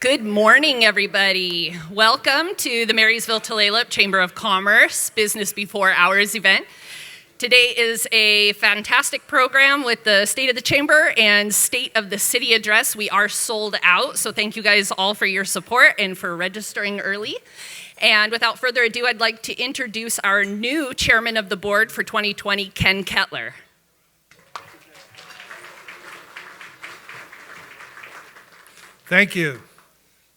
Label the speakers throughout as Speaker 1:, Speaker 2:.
Speaker 1: Good morning, everybody. Welcome to the Marysville Tulalip Chamber of Commerce Business Before Hours event. Today is a fantastic program with the State of the Chamber and State of the City address. We are sold out, so thank you guys all for your support and for registering early. And without further ado, I'd like to introduce our new chairman of the board for 2020, Ken Kettler.
Speaker 2: Thank you.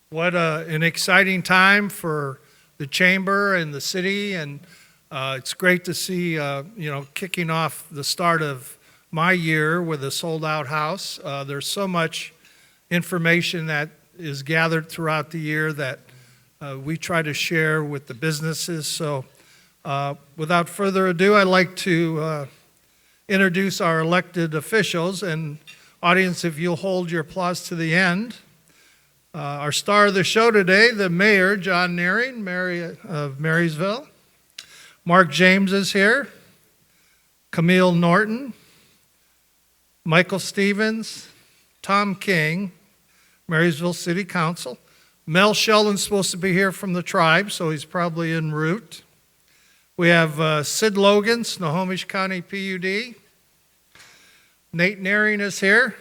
Speaker 2: What an exciting time for the chamber and the city, and it's great to see, kicking off the start of my year with a sold-out house. There's so much information that is gathered throughout the year that we try to share with the businesses. So without further ado, I'd like to introduce our elected officials. And audience, if you'll hold your applause to the end. Our star of the show today, the mayor, John Nehring, of Marysville. Mark James is here. Camille Norton. Michael Stevens. Tom King, Marysville City Council. Mel Sheldon's supposed to be here from the tribe, so he's probably en route. We have Sid Logan, Snohomish County PUD. Nate Nehring is here,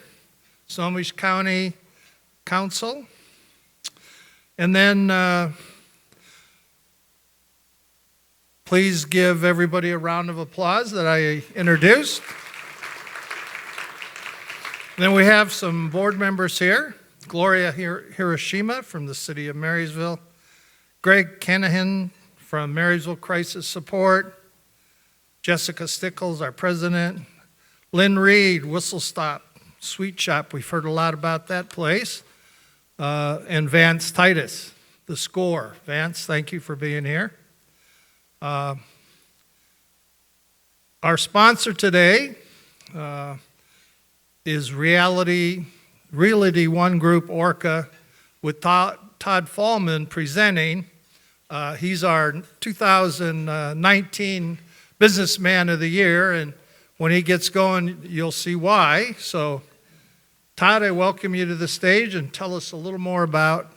Speaker 2: Snohomish County Council. And then please give everybody a round of applause that I introduced. Then we have some board members here. Gloria Hiroshima from the city of Marysville. Greg Kanahan from Marysville Crisis Support. Jesica Stickles, our president. Lynn Reed, Whistle Stop Sweet Shop. We've heard a lot about that place. And Vance Titus, the score. Vance, thank you for being here. Our sponsor today is Realty One Group Orca with Todd Fallman presenting. He's our 2019 Businessman of the Year, and when he gets going, you'll see why. So, Todd, I welcome you to the stage and tell us a little more about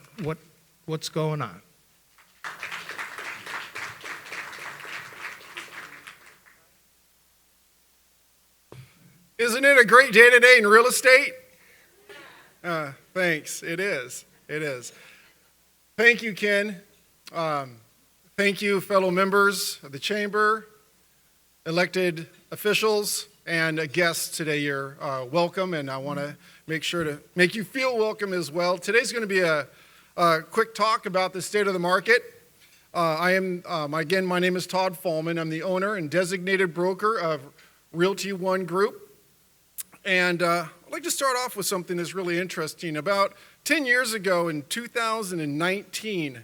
Speaker 2: what's going on.
Speaker 3: Isn't it a great day today in real estate? Thanks. It is. Thank you, Ken. Thank you, fellow members of the chamber, elected officials, and guests today. You're welcome, and I want to make sure to make you feel welcome as well. Today's going to be a quick talk about the state of the market. My name is Todd Fallman. I'm the owner and designated broker of Realty One Group. And I'd like to start off with something that's really interesting. About 10 years ago in 2019,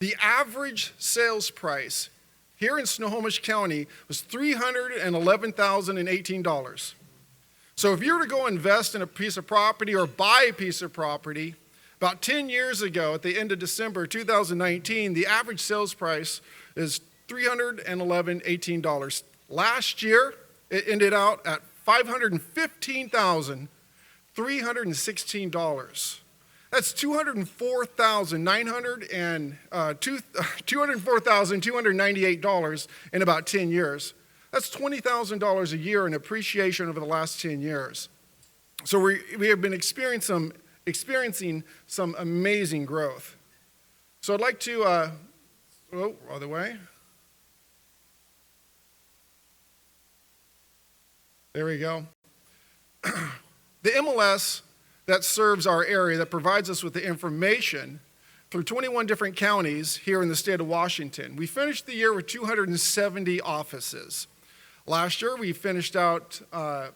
Speaker 3: the average sales price here in Snohomish County was $311,018. So if you were to go invest in a piece of property or buy a piece of property, about 10 years ago at the end of December 2019, the average sales price is $311,018. Last year, it ended out at $515,316. That's $204,298 in about 10 years. That's $20,000 a year in appreciation over the last 10 years. So we have been experiencing some amazing growth. So I'd like to, other way. There we go. The MLS that serves our area, that provides us with the information through 21 different counties here in the state of Washington. We finished the year with 270 offices. Last year, we finished out at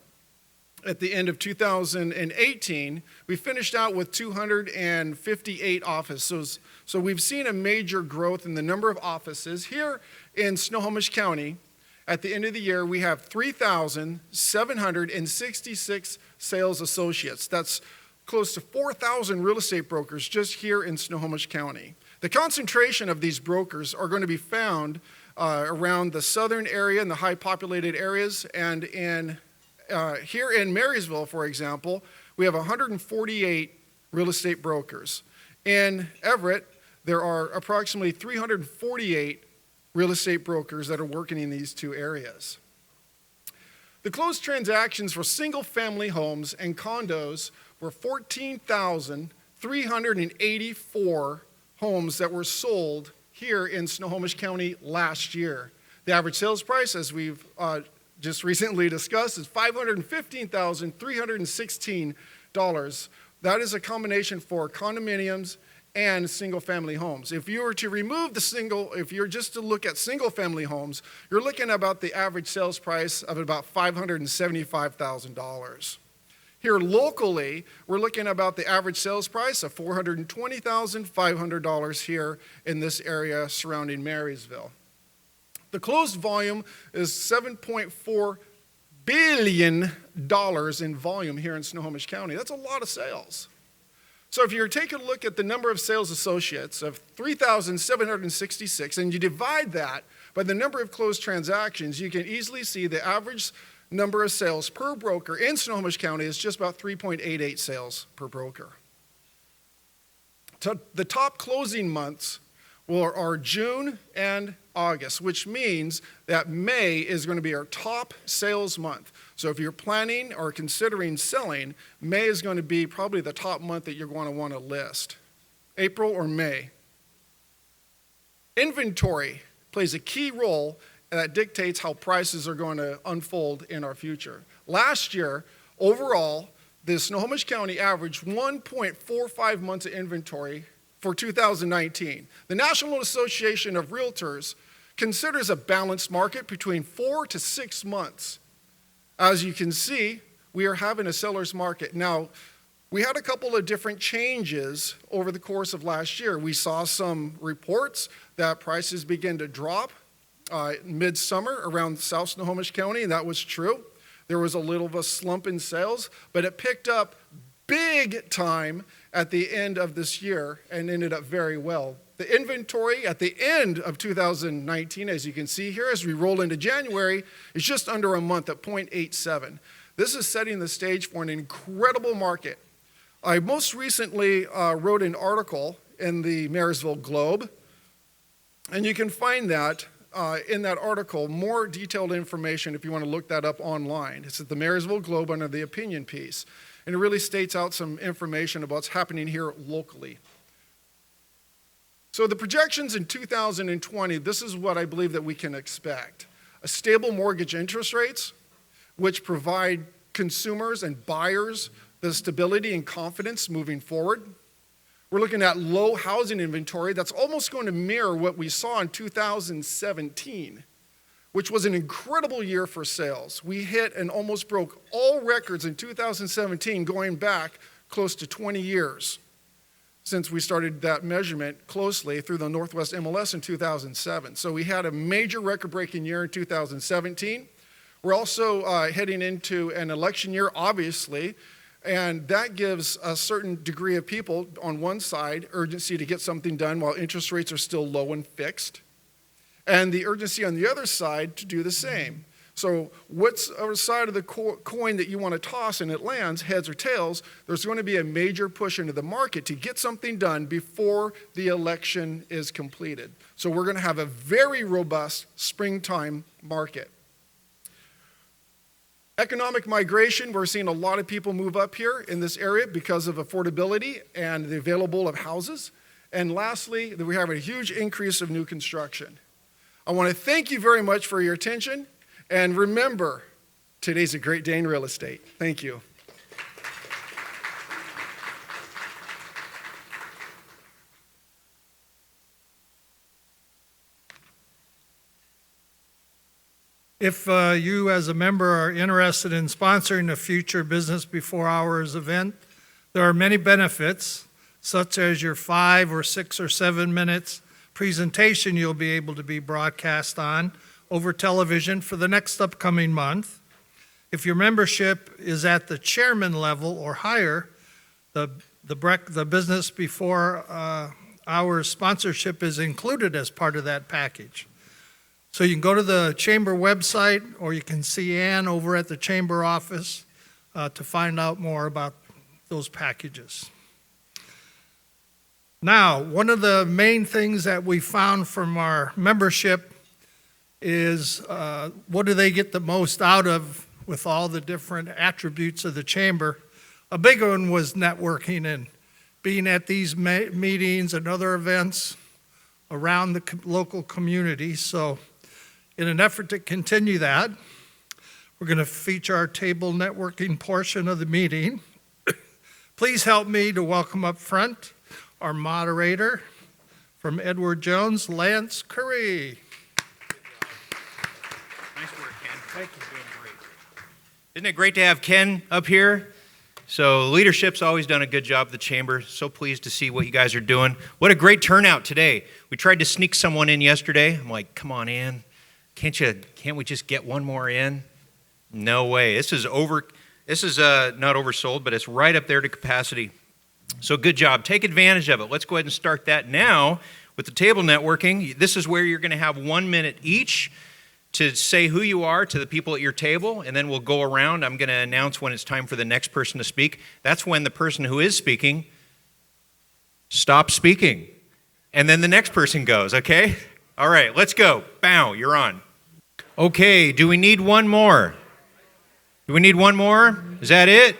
Speaker 3: the end of 2018, we finished out with 258 offices. So we've seen a major growth in the number of offices. Here in Snohomish County, at the end of the year, we have 3,766 sales associates. That's close to 4,000 real estate brokers just here in Snohomish County. The concentration of these brokers are going to be found around the southern area and the high populated areas, and here in Marysville, for example, we have 148 real estate brokers. In Everett, there are approximately 348 real estate brokers that are working in these two areas. The closed transactions for single-family homes and condos were 14,384 homes that were sold here in Snohomish County last year. The average sales price, as we've just recently discussed, is $515,316. That is a combination for condominiums and single-family homes. If you were to remove if you're just to look at single-family homes, you're looking at about the average sales price of about $575,000. Here locally, we're looking at about the average sales price of $420,500 here in this area surrounding Marysville. The closed volume is $7.4 billion in volume here in Snohomish County. That's a lot of sales. So if you're taking a look at the number of sales associates of 3,766, and you divide that by the number of closed transactions, you can easily see the average number of sales per broker in Snohomish County is just about 3.88 sales per broker. The top closing months are June and August, which means that May is going to be our top sales month. So if you're planning or considering selling, May is going to be probably the top month that you're going to want to list. April or May. Inventory plays a key role that dictates how prices are going to unfold in our future. Last year, overall, the Snohomish County averaged 1.45 months of inventory for 2019. The National Association of Realtors considers a balanced market between 4 to 6 months. As you can see, we are having a seller's market. Now, we had a couple of different changes over the course of last year. We saw some reports that prices began to drop midsummer around South Snohomish County, and that was true. There was a little of a slump in sales, but it picked up big time at the end of this year and ended up very well. The inventory at the end of 2019, as you can see here, as we roll into January, is just under a month at 0.87. This is setting the stage for an incredible market. I most recently wrote an article in the Marysville Globe, and you can find that in that article, more detailed information if you want to look that up online. It's at the Marysville Globe under the opinion piece, and it really states out some information about what's happening here locally. So the projections in 2020, this is what I believe that we can expect. A stable mortgage interest rates, which provide consumers and buyers the stability and confidence moving forward. We're looking at low housing inventory that's almost going to mirror what we saw in 2017, which was an incredible year for sales. We hit and almost broke all records in 2017, going back close to 20 years since we started that measurement closely through the Northwest MLS in 2007. So we had a major record-breaking year in 2017. We're also heading into an election year, obviously, and that gives a certain degree of people on one side urgency to get something done while interest rates are still low and fixed, and the urgency on the other side to do the same. So what's our side of the coin that you want to toss and it lands, heads or tails, there's going to be a major push into the market to get something done before the election is completed. So we're going to have a very robust springtime market. Economic migration, we're seeing a lot of people move up here in this area because of affordability and the available of houses. And lastly, we have a huge increase of new construction. I want to thank you very much for your attention. And remember, today's a great day in real estate. Thank you.
Speaker 2: If you as a member are interested in sponsoring a future Business Before Hours event, there are many benefits, such as your 5 or 6 or 7 minutes presentation you'll be able to be broadcast on over television for the next upcoming month. If your membership is at the chairman level or higher, the Business Before Hours sponsorship is included as part of that package. So you can go to the Chamber website, or you can see Ann over at the Chamber office to find out more about those packages. Now, one of the main things that we found from our membership is what do they get the most out of with all the different attributes of the chamber. A big one was networking and being at these meetings and other events around the local community. So in an effort to continue that, we're going to feature our table networking portion of the meeting. Please help me to welcome up front our moderator from Edward Jones, Lance Curry.
Speaker 4: Nice work, Ken. Thank you. Doing great. Isn't it great to have Ken up here? So leadership's always done a good job at the chamber. So pleased to see what you guys are doing. What a great turnout today. We tried to sneak someone in yesterday. I'm like, come on in. Can't we just get one more in? No way. This is not oversold, but it's right up there to capacity. So good job. Take advantage of it. Let's go ahead and start that now with the table networking. This is where you're going to have 1 minute each to say who you are to the people at your table, and then we'll go around. I'm going to announce when it's time for the next person to speak. That's when the person who is speaking stops speaking, and then the next person goes, okay? All right, let's go. Bow, you're on. Okay, do we need one more? Do we need one more? Is that it?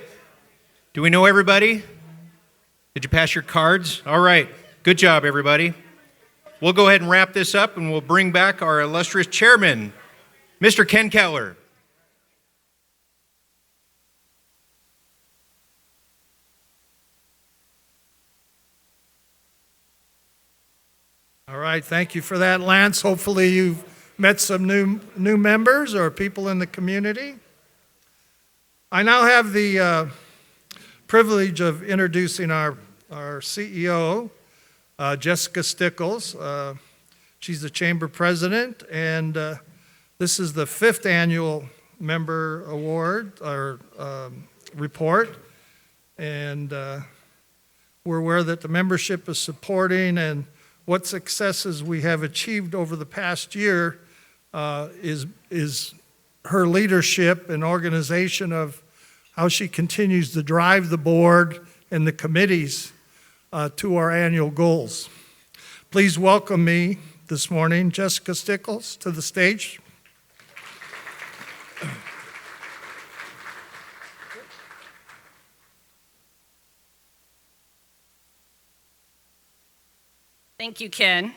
Speaker 4: Do we know everybody? Did you pass your cards? All right. Good job, everybody. We'll go ahead and wrap this up, and we'll bring back our illustrious chairman, Mr. Ken Kettler.
Speaker 2: All right, thank you for that, Lance. Hopefully you've met some new members or people in the community. I now have the privilege of introducing our CEO, Jesica Stickles. She's the chamber president, and this is the 5th annual member award or report. And we're aware that the membership is supporting and what successes we have achieved over the past year is her leadership and organization of how she continues to drive the board and the committees to our annual goals. Please welcome me this morning, Jesica Stickles, to the stage.
Speaker 1: Thank you, Ken.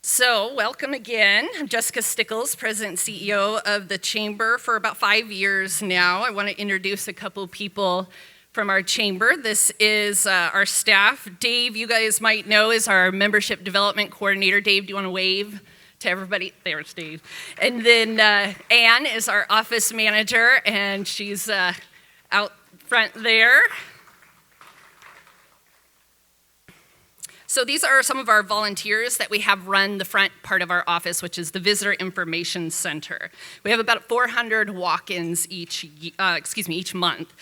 Speaker 1: So, welcome again. I'm Jesica Stickles, President and CEO of the Chamber for about 5 years now. I want to introduce a couple people from our chamber. This is our staff. Dave, you guys might know, is our membership development coordinator. Dave, do you want to wave to everybody? There's Dave. And then Ann is our office manager, and she's out front there. So these are some of our volunteers that we have run the front part of our office, which is the Visitor Information Center. We have about 400 walk-ins each month.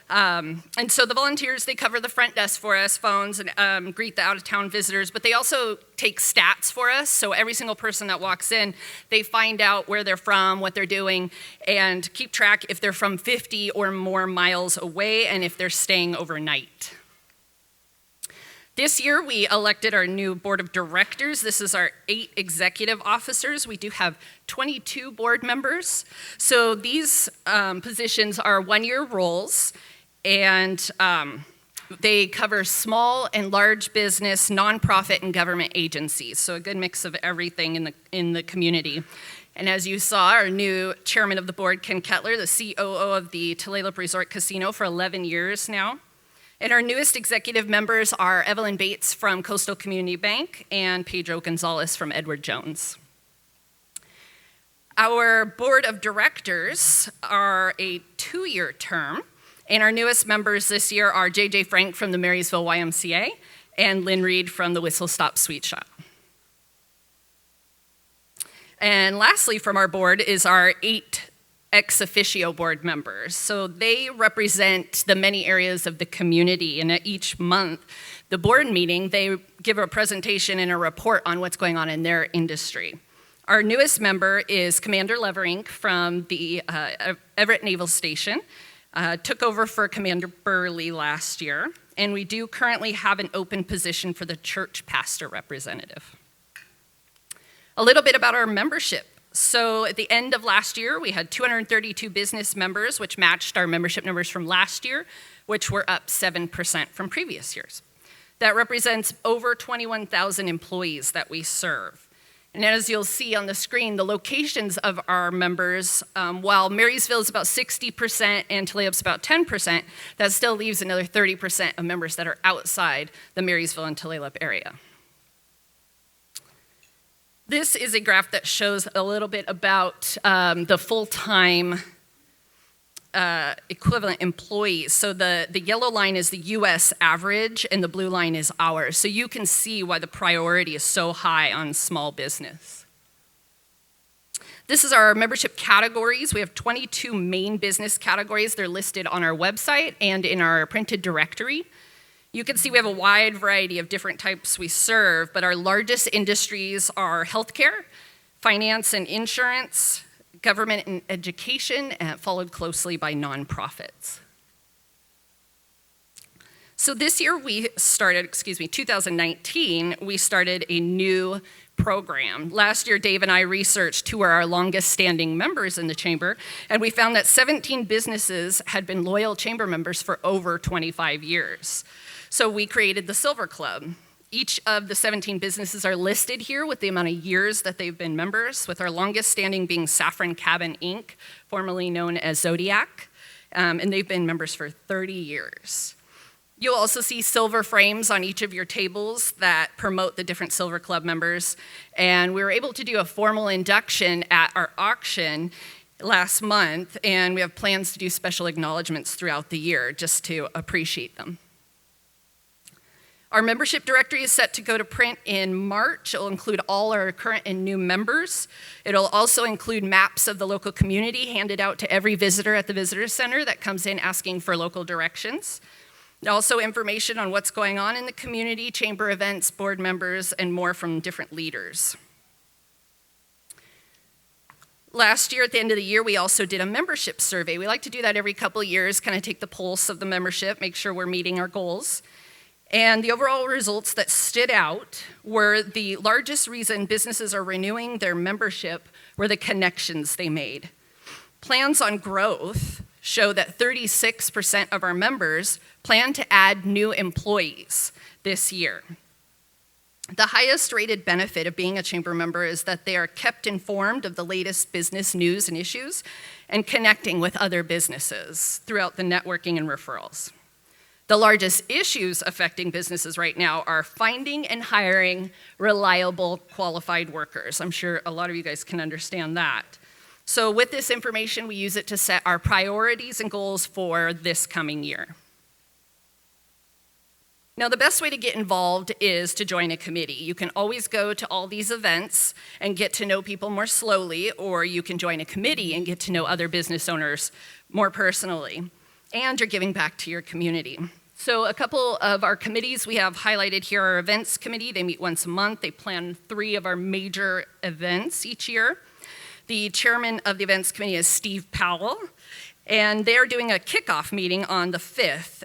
Speaker 1: And so the volunteers, they cover the front desk for us, phones, and greet the out-of-town visitors, but they also take stats for us. So every single person that walks in, they find out where they're from, what they're doing, and keep track if they're from 50 or more miles away and if they're staying overnight. This year, we elected our new board of directors. This is our 8 executive officers. We do have 22 board members. So these positions are 1-year roles, and they cover small and large business, nonprofit, and government agencies. So a good mix of everything in the community. And as you saw, our new chairman of the board, Ken Kettler, the COO of the Tulalip Resort Casino for 11 years now. And our newest executive members are Evelyn Bates from Coastal Community Bank and Pedro Gonzalez from Edward Jones. Our board of directors are a 2-year term, and our newest members this year are JJ Frank from the Marysville YMCA and Lynn Reed from the Whistle Stop Sweet Shop. And lastly from our board is our 8 ex officio board members. So they represent the many areas of the community, and at each month, the board meeting, they give a presentation and a report on what's going on in their industry. Our newest member is Commander Levering from the Everett Naval Station. Took over for Commander Burley last year, and we do currently have an open position for the church pastor representative. A little bit about our membership. So at the end of last year, we had 232 business members, which matched our membership numbers from last year, which were up 7% from previous years. That represents over 21,000 employees that we serve. And as you'll see on the screen, the locations of our members, while Marysville is about 60% and Tulalip's about 10%, that still leaves another 30% of members that are outside the Marysville and Tulalip area. This is a graph that shows a little bit about the full-time equivalent employees. So the yellow line is the US average and the blue line is ours. So you can see why the priority is so high on small business. This is our membership categories. We have 22 main business categories. They're listed on our website and in our printed directory. You can see we have a wide variety of different types we serve, but our largest industries are healthcare, finance and insurance, government and education, followed closely by nonprofits. So this year 2019, we started a new program. Last year, Dave and I researched who are our longest standing members in the chamber, and we found that 17 businesses had been loyal chamber members for over 25 years. So we created the Silver Club. Each of the 17 businesses are listed here with the amount of years that they've been members, with our longest standing being Saffron Cabin Inc., formerly known as Zodiac, and they've been members for 30 years. You'll also see silver frames on each of your tables that promote the different Silver Club members, and we were able to do a formal induction at our auction last month, and we have plans to do special acknowledgments throughout the year just to appreciate them. Our membership directory is set to go to print in March. It'll include all our current and new members. It'll also include maps of the local community handed out to every visitor at the visitor center that comes in asking for local directions. Also information on what's going on in the community, chamber events, board members, and more from different leaders. Last year, at the end of the year, we also did a membership survey. We like to do that every couple of years, kind of take the pulse of the membership, make sure we're meeting our goals. And the overall results that stood out were the largest reason businesses are renewing their membership were the connections they made. Plans on growth show that 36% of our members plan to add new employees this year. The highest rated benefit of being a chamber member is that they are kept informed of the latest business news and issues and connecting with other businesses throughout the networking and referrals. The largest issues affecting businesses right now are finding and hiring reliable, qualified workers. I'm sure a lot of you guys can understand that. So with this information, we use it to set our priorities and goals for this coming year. Now, the best way to get involved is to join a committee. You can always go to all these events and get to know people more slowly, or you can join a committee and get to know other business owners more personally. And you're giving back to your community. So a couple of our committees we have highlighted here. Our events committee, they meet once a month. They plan 3 of our major events each year. The chairman of the events committee is Steve Powell, and they're doing a kickoff meeting on the 5th,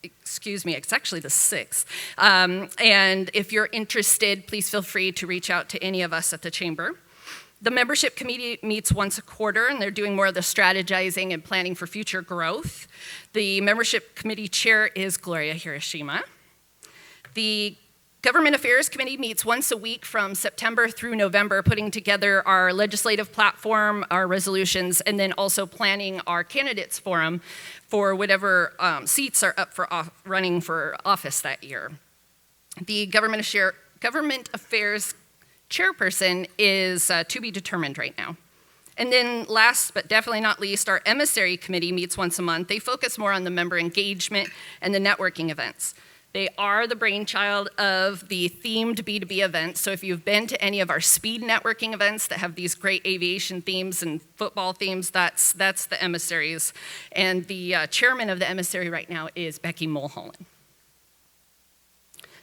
Speaker 1: it's actually the 6th. And if you're interested, please feel free to reach out to any of us at the chamber. The membership committee meets once a quarter, and they're doing more of the strategizing and planning for future growth. The membership committee chair is Gloria Hiroshima. The Government Affairs Committee meets once a week from September through November, putting together our legislative platform, our resolutions, and then also planning our candidates forum for whatever seats are up for running for office that year. The Government Affairs chairperson is to be determined right now. And then last but definitely not least, our emissary committee meets once a month. They focus more on the member engagement and the networking events. They are the brainchild of the themed B2B events. So if you've been to any of our speed networking events that have these great aviation themes and football themes, that's the emissaries. And the chairman of the emissary right now is Becky Mulholland.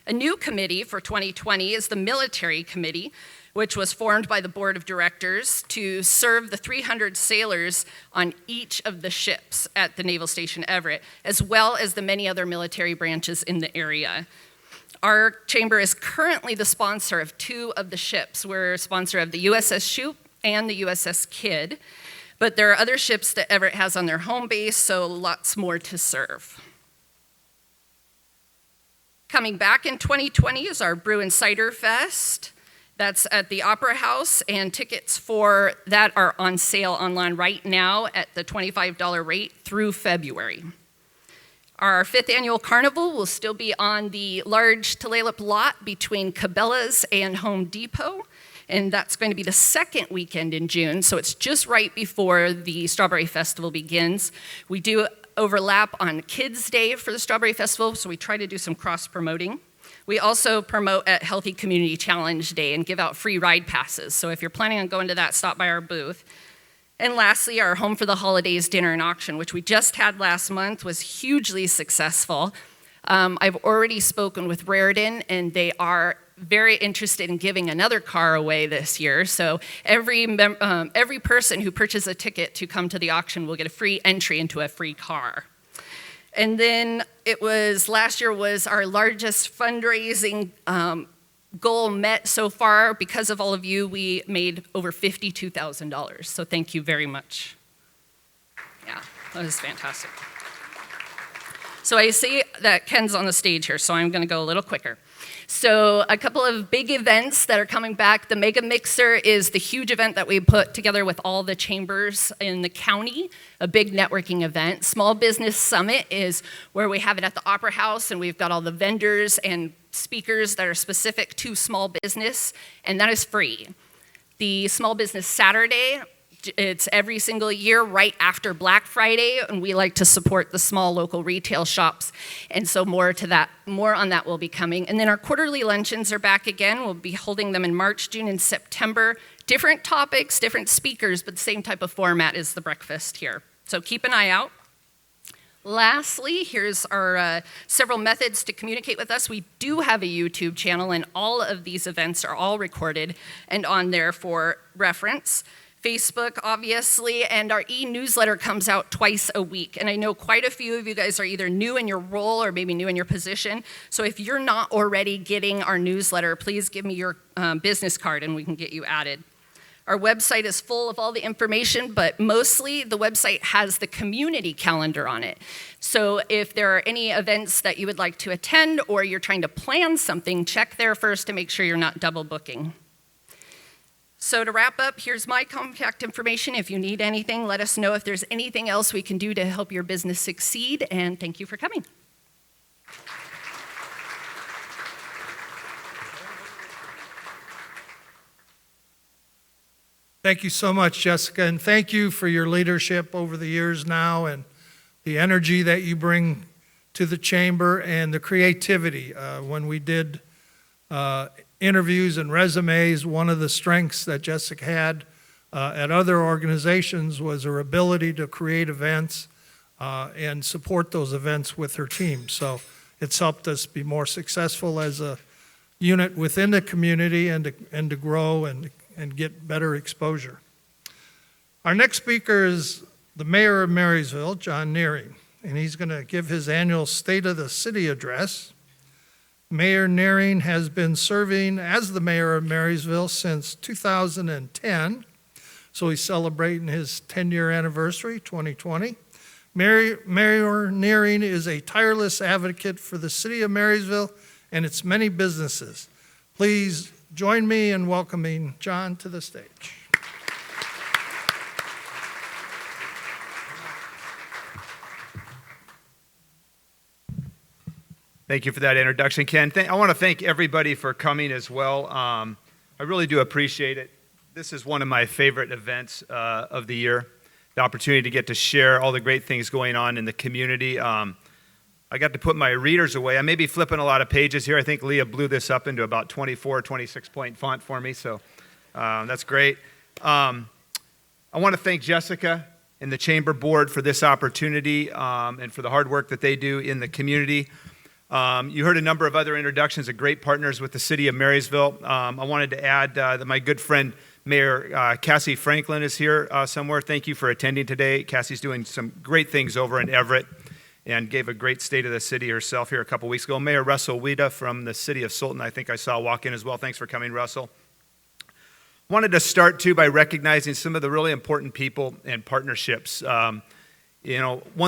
Speaker 1: A new committee for 2020 is the Military Committee, which was formed by the Board of Directors to serve the 300 sailors on each of the ships at the Naval Station Everett, as well as the many other military branches in the area. Our chamber is currently the sponsor of 2 of the ships. We're a sponsor of the USS Shoup and the USS Kidd, but there are other ships that Everett has on their home base, so lots more to serve. Coming back in 2020 is our Brew and Cider Fest. That's at the Opera House, and tickets for that are on sale online right now at the $25 rate through February. Our 5th annual carnival will still be on the large Tulalip lot between Cabela's and Home Depot, and that's going to be the 2nd weekend in June, so it's just right before the Strawberry Festival begins. We do overlap on Kids Day for the Strawberry Festival, so we try to do some cross-promoting. We also promote at Healthy Community Challenge Day and give out free ride passes. So if you're planning on going to that, stop by our booth. And lastly, our Home for the Holidays dinner and auction, which we just had last month, was hugely successful. I've already spoken with Raritan, and they are very interested in giving another car away this year. So every person who purchases a ticket to come to the auction will get a free entry into a free car. And then last year was our largest fundraising goal met so far. Because of all of you, we made over $52,000. So thank you very much. Yeah, that was fantastic. So I see that Ken's on the stage here, so I'm going to go a little quicker. So a couple of big events that are coming back. The Mega Mixer is the huge event that we put together with all the chambers in the county, a big networking event. Small Business Summit is where we have it at the Opera House, and we've got all the vendors and speakers that are specific to small business, and that is free. The Small Business Saturday, it's every single year right after Black Friday, and we like to support the small local retail shops, and so more on that will be coming. And then our quarterly luncheons are back again. We'll be holding them in March, June, and September. Different topics, different speakers, but the same type of format as the breakfast here. So keep an eye out. Lastly, here's our several methods to communicate with us. We do have a YouTube channel, and all of these events are all recorded and on there for reference. Facebook, obviously, and our e-newsletter comes out twice a week. And I know quite a few of you guys are either new in your role or maybe new in your position. So if you're not already getting our newsletter, please give me your business card and we can get you added. Our website is full of all the information, but mostly the website has the community calendar on it. So if there are any events that you would like to attend or you're trying to plan something, check there first to make sure you're not double booking. So to wrap up, here's my contact information. If you need anything, let us know if there's anything else we can do to help your business succeed, and thank you for coming.
Speaker 2: Thank you so much, Jessica, and thank you for your leadership over the years now and the energy that you bring to the chamber and the creativity. When we did interviews and resumes, one of the strengths that Jessica had at other organizations was her ability to create events and support those events with her team. So it's helped us be more successful as a unit within the community and to grow and get better exposure. Our next speaker is the Mayor of Marysville, John Nehring, and he's going to give his annual State of the City address. Mayor Nehring has been serving as the mayor of Marysville since 2010, so he's celebrating his 10-year anniversary, 2020. Mayor Nehring is a tireless advocate for the city of Marysville and its many businesses. Please join me in welcoming John to the stage.
Speaker 5: Thank you for that introduction, Ken. I want to thank everybody for coming as well. I really do appreciate it. This is one of my favorite events of the year, the opportunity to get to share all the great things going on in the community. I got to put my readers away. I may be flipping a lot of pages here. I think Leah blew this up into about 24, 26-point font for me, so that's great. I want to thank Jesica and the Chamber Board for this opportunity and for the hard work that they do in the community. You heard a number of other introductions of great partners with the city of Marysville. I wanted to add that my good friend Mayor Cassie Franklin is here somewhere. Thank you for attending today. Cassie's doing some great things over in Everett and gave a great state of the city herself here a couple weeks ago. Mayor Russell Wida from the city of Sultan, I think I saw walk in as well. Thanks for coming, Russell. Wanted to start too by recognizing some of the really important people and partnerships. One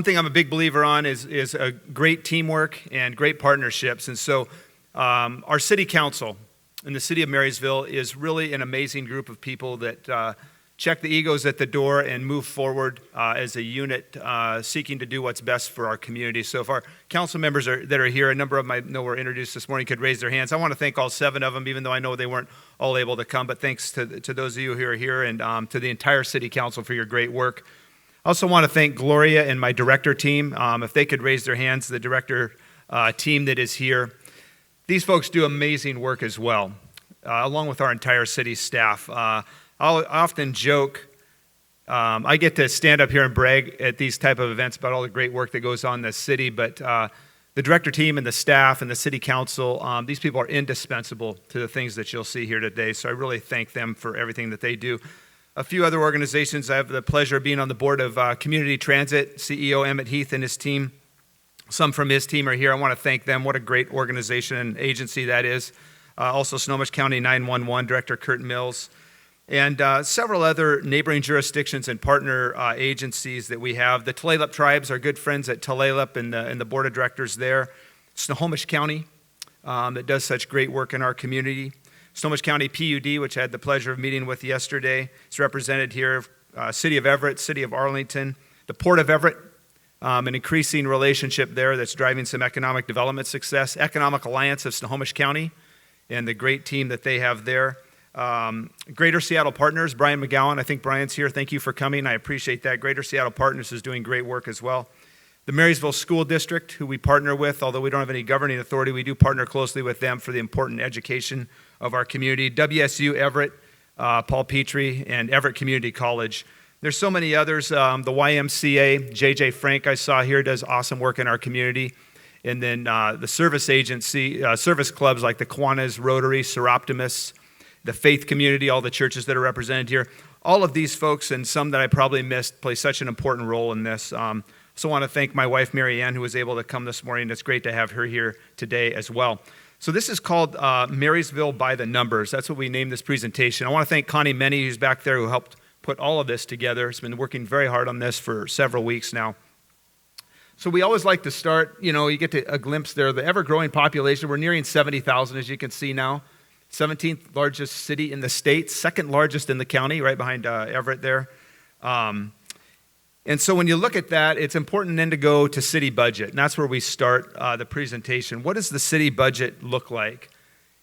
Speaker 5: thing I'm a big believer on is a great teamwork and great partnerships. And so our city council in the city of Marysville is really an amazing group of people that check the egos at the door and move forward as a unit seeking to do what's best for our community. So if our council members that are here, a number of them I know were introduced this morning, could raise their hands. I want to thank all 7 of them, even though I know they weren't all able to come, but thanks to those of you who are here and to the entire city council for your great work. I also want to thank Gloria and my director team. If they could raise their hands, the director team that is here. These folks do amazing work as well, along with our entire city staff. I'll often joke, I get to stand up here and brag at these type of events about all the great work that goes on in the city, but the director team and the staff and the city council, these people are indispensable to the things that you'll see here today, so I really thank them for everything that they do. A few other organizations, I have the pleasure of being on the board of Community Transit, CEO Emmett Heath and his team. Some from his team are here. I want to thank them. What a great organization and agency that is. Also Snohomish County 911, Director Kurt Mills. And several other neighboring jurisdictions and partner agencies that we have. The Tulalip tribes, our good friends at Tulalip and the board of directors there. Snohomish County, that does such great work in our community. Snohomish County PUD, which I had the pleasure of meeting with yesterday. It's represented here. City of Everett, City of Arlington. The Port of Everett, an increasing relationship there that's driving some economic development success. Economic Alliance of Snohomish County and the great team that they have there. Greater Seattle Partners, Brian McGowan, I think Brian's here. Thank you for coming. I appreciate that. Greater Seattle Partners is doing great work as well. The Marysville School District, who we partner with, although we don't have any governing authority, we do partner closely with them for the important education of our community. WSU Everett, Paul Petrie, and Everett Community College. There's so many others. The YMCA, JJ Frank I saw here, does awesome work in our community. And then the service agency, service clubs like the Kiwanis, Rotary, Seroptimus, the faith community, all the churches that are represented here. All of these folks and some that I probably missed play such an important role in this. Also want to thank my wife, Mary Ann, who was able to come this morning. It's great to have her here today as well. So this is called Marysville by the Numbers. That's what we named this presentation. I want to thank Connie Menny, who's back there, who helped put all of this together. Has been working very hard on this for several weeks now. So we always like to start, you get a glimpse there, the ever-growing population. We're nearing 70,000, as you can see now. 17th largest city in the state, second largest in the county, right behind Everett there. And so when you look at that, it's important then to go to city budget, and that's where we start the presentation. What does the city budget look like?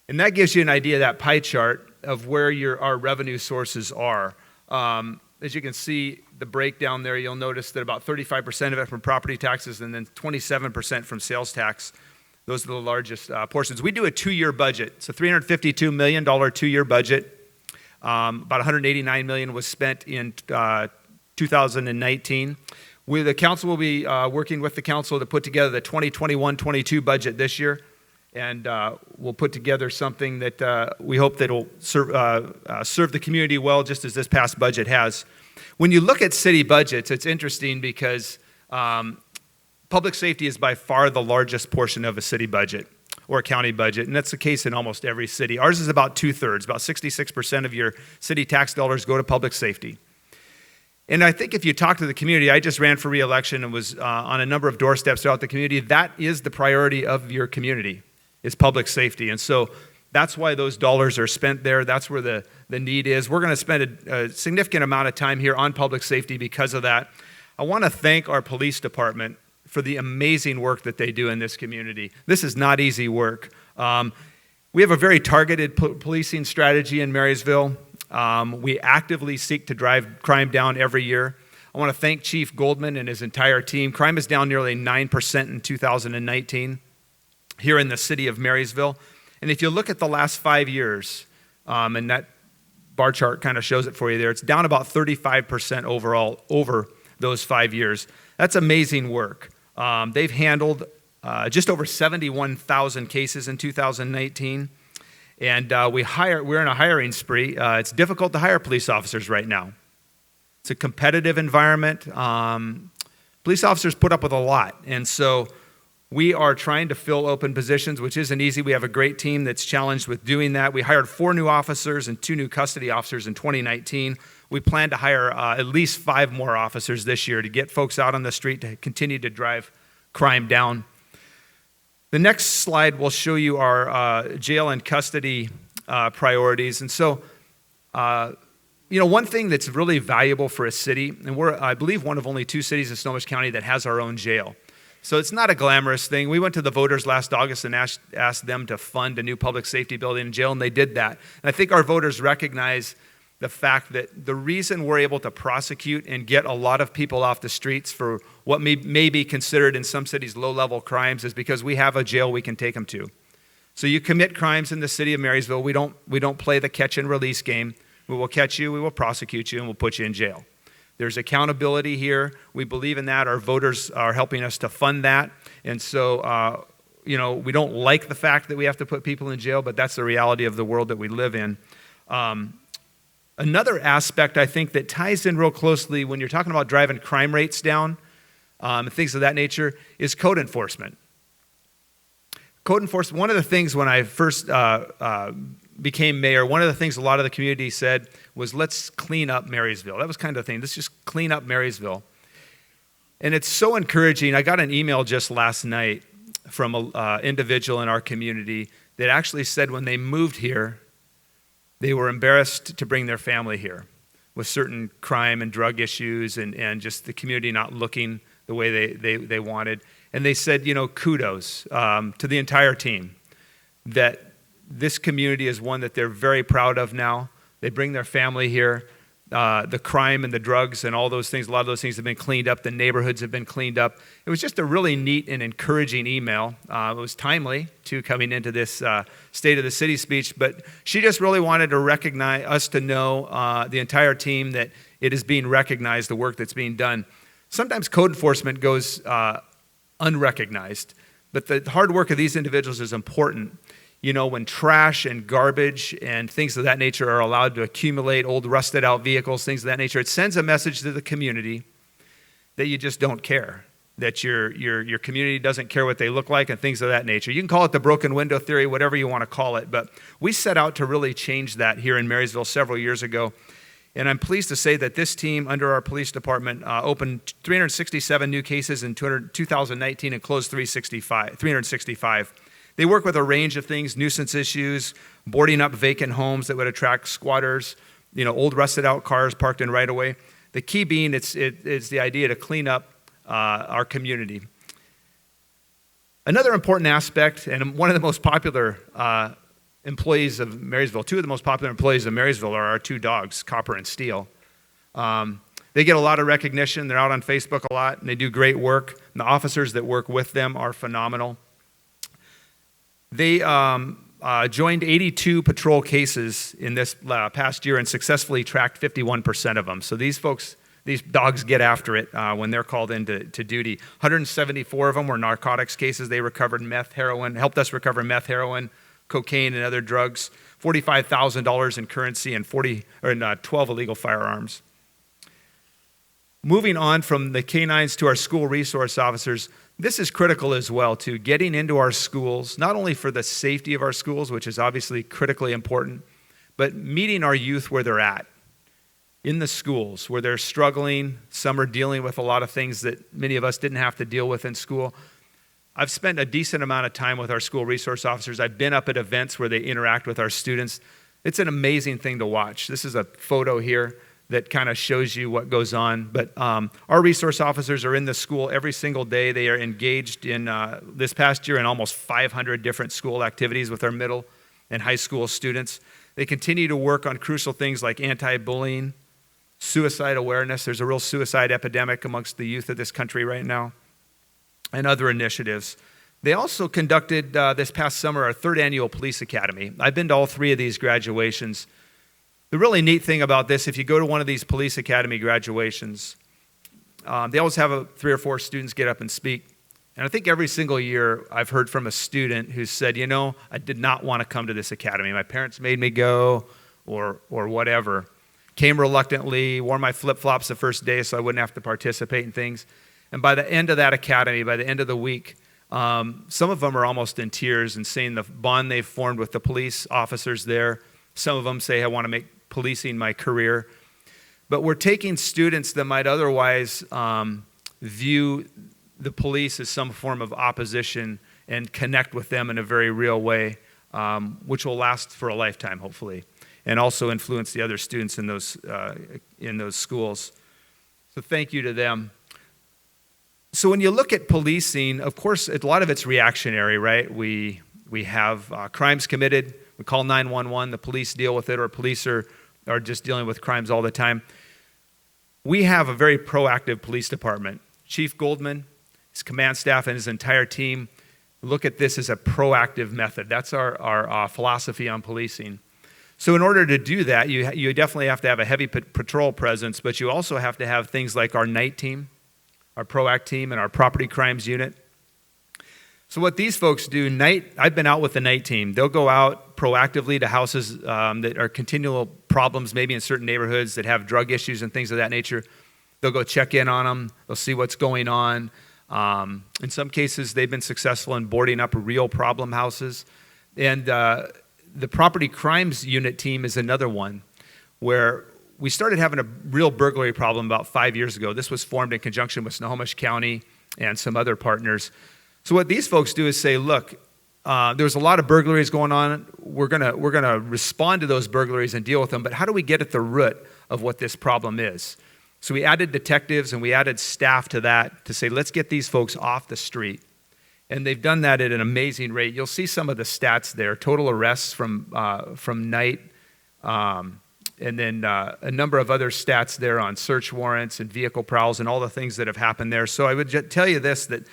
Speaker 5: And that gives you an idea, that pie chart, of where our revenue sources are. As you can see, the breakdown there, you'll notice that about 35% of it from property taxes and then 27% from sales tax. Those are the largest portions. We do a 2-year budget. It's a $352 million 2-year budget. About $189 million was spent in 2019. The council will be working with the council to put together the 2021-22 budget this year, and we'll put together something that we hope that will serve the community well, just as this past budget has. When you look at city budgets, it's interesting because public safety is by far the largest portion of a city budget or a county budget, and that's the case in almost every city. Ours is about 2/3, about 66% of your city tax dollars go to public safety. And I think if you talk to the community, I just ran for re-election and was on a number of doorsteps throughout the community. That is the priority of your community, is public safety. And so that's why those dollars are spent there. That's where the need is. We're going to spend a significant amount of time here on public safety because of that. I want to thank our police department for the amazing work that they do in this community. This is not easy work. We have a very targeted policing strategy in Marysville. We actively seek to drive crime down every year. I want to thank Chief Goldman and his entire team. Crime is down nearly 9% in 2019 here in the city of Marysville. And if you look at the last 5 years, and that bar chart kind of shows it for you there, it's down about 35% overall over those 5 years. That's amazing work. They've handled just over 71,000 cases in 2019. And we're in a hiring spree. It's difficult to hire police officers right now. It's a competitive environment. Police officers put up with a lot. And so we are trying to fill open positions, which isn't easy. We have a great team that's challenged with doing that. We hired 4 new officers and 2 new custody officers in 2019. We plan to hire at least 5 more officers this year to get folks out on the street to continue to drive crime down. The next slide will show you our jail and custody priorities. And so, one thing that's really valuable for a city, and we're, I believe, one of only 2 cities in Snohomish County that has our own jail. So it's not a glamorous thing. We went to the voters last August and asked them to fund a new public safety building in jail, and they did that. And I think our voters recognize the fact that the reason we're able to prosecute and get a lot of people off the streets for what may be considered in some cities low-level crimes is because we have a jail we can take them to. So you commit crimes in the city of Marysville, we don't play the catch and release game. We will catch you, we will prosecute you, and we'll put you in jail. There's accountability here. We believe in that. Our voters are helping us to fund that. And so, we don't like the fact that we have to put people in jail, but that's the reality of the world that we live in. Another aspect, I think, that ties in real closely when you're talking about driving crime rates down, and things of that nature, is code enforcement. Code enforcement, one of the things when I first became mayor, one of the things a lot of the community said was, let's clean up Marysville. That was kind of the thing. Let's just clean up Marysville. And it's so encouraging. I got an email just last night from an individual in our community that actually said when they moved here, they were embarrassed to bring their family here with certain crime and drug issues and just the community not looking the way they wanted. And they said, kudos to the entire team that this community is one that they're very proud of now. They bring their family here. The crime and the drugs and all those things, a lot of those things have been cleaned up. The neighborhoods have been cleaned up. It was just a really neat and encouraging email. It was timely, too, coming into this State of the City speech. But she just really wanted to recognize us to know, the entire team, that it is being recognized, the work that's being done. Sometimes code enforcement goes unrecognized, but the hard work of these individuals is important. When trash and garbage and things of that nature are allowed to accumulate, old rusted out vehicles, things of that nature, it sends a message to the community that you just don't care, that your community doesn't care what they look like and things of that nature. You can call it the broken window theory, whatever you want to call it, but we set out to really change that here in Marysville several years ago. And I'm pleased to say that this team under our police department opened 367 new cases in 2019 and closed 365. They work with a range of things: nuisance issues, boarding up vacant homes that would attract squatters, old rusted out cars parked in right of way. The key being it's the idea to clean up our community. Another important aspect, and one of the most popular employees of Marysville, 2 of the most popular employees of Marysville are our 2 dogs, Copper and Steel. They get a lot of recognition. They're out on Facebook a lot, and they do great work. And the officers that work with them are phenomenal. They joined 82 patrol cases in this past year and successfully tracked 51% of them. So these dogs get after it when they're called into duty. 174 of them were narcotics cases. They recovered helped us recover meth, heroin, cocaine, and other drugs. $45,000 in currency and 12 illegal firearms. Moving on from the canines to our school resource officers, this is critical as well, to getting into our schools, not only for the safety of our schools, which is obviously critically important, but meeting our youth where they're at, in the schools, where they're struggling. Some are dealing with a lot of things that many of us didn't have to deal with in school. I've spent a decent amount of time with our school resource officers. I've been up at events where they interact with our students. It's an amazing thing to watch. This is a photo here that kind of shows you what goes on. But our resource officers are in the school every single day. They are engaged in, this past year, in almost 500 different school activities with our middle and high school students. They continue to work on crucial things like anti-bullying, suicide awareness. There's a real suicide epidemic amongst the youth of this country right now, and other initiatives. They also conducted, this past summer, our 3rd annual police academy. I've been to all 3 of these graduations. The really neat thing about this, if you go to one of these police academy graduations, they always have 3 or 4 students get up and speak. And I think every single year I've heard from a student who said, I did not want to come to this academy. My parents made me go or whatever. Came reluctantly, wore my flip-flops the first day so I wouldn't have to participate in things. And by the end of that academy, by the end of the week, some of them are almost in tears and saying the bond they've formed with the police officers there. Some of them say, I want to make policing my career. But we're taking students that might otherwise view the police as some form of opposition and connect with them in a very real way, which will last for a lifetime, hopefully, and also influence the other students in those schools. So thank you to them. So when you look at policing, of course, a lot of it's reactionary, right? We have crimes committed. We call 911. The police deal with it, or police are just dealing with crimes all the time. We have a very proactive police department. Chief Goldman, his command staff, and his entire team look at this as a proactive method. That's our philosophy on policing. So in order to do that, you definitely have to have a heavy patrol presence, but you also have to have things like our NITE team, our PROACT team, and our property crimes unit. So what these folks do, NITE, I've been out with the NITE team. They'll go out proactively to houses that are continual problems, maybe in certain neighborhoods that have drug issues and things of that nature. They'll go check in on them. They'll see what's going on. In some cases, they've been successful in boarding up real problem houses. And the property crimes unit team is another one where we started having a real burglary problem about 5 years ago. This was formed in conjunction with Snohomish County and some other partners. So what these folks do is say, look, there's a lot of burglaries going on. We're gonna respond to those burglaries and deal with them, but how do we get at the root of what this problem is? So we added detectives and we added staff to that to say, let's get these folks off the street. And they've done that at an amazing rate. You'll see some of the stats there, total arrests from NITE, and then a number of other stats there on search warrants and vehicle prowls and all the things that have happened there. So I would tell you this, that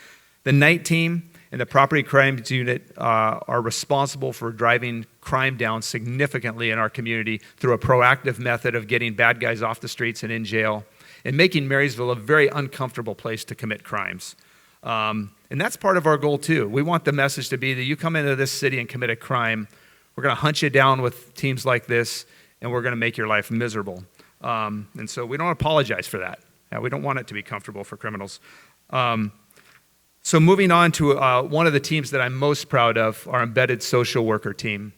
Speaker 5: the NITE team and the property crimes unit are responsible for driving crime down significantly in our community through a proactive method of getting bad guys off the streets and in jail and making Marysville a very uncomfortable place to commit crimes. And that's part of our goal too. We want the message to be that you come into this city and commit a crime, we're going to hunt you down with teams like this, and we're going to make your life miserable. And so we don't apologize for that. We don't want it to be comfortable for criminals. So moving on to one of the teams that I'm most proud of, our embedded social worker team.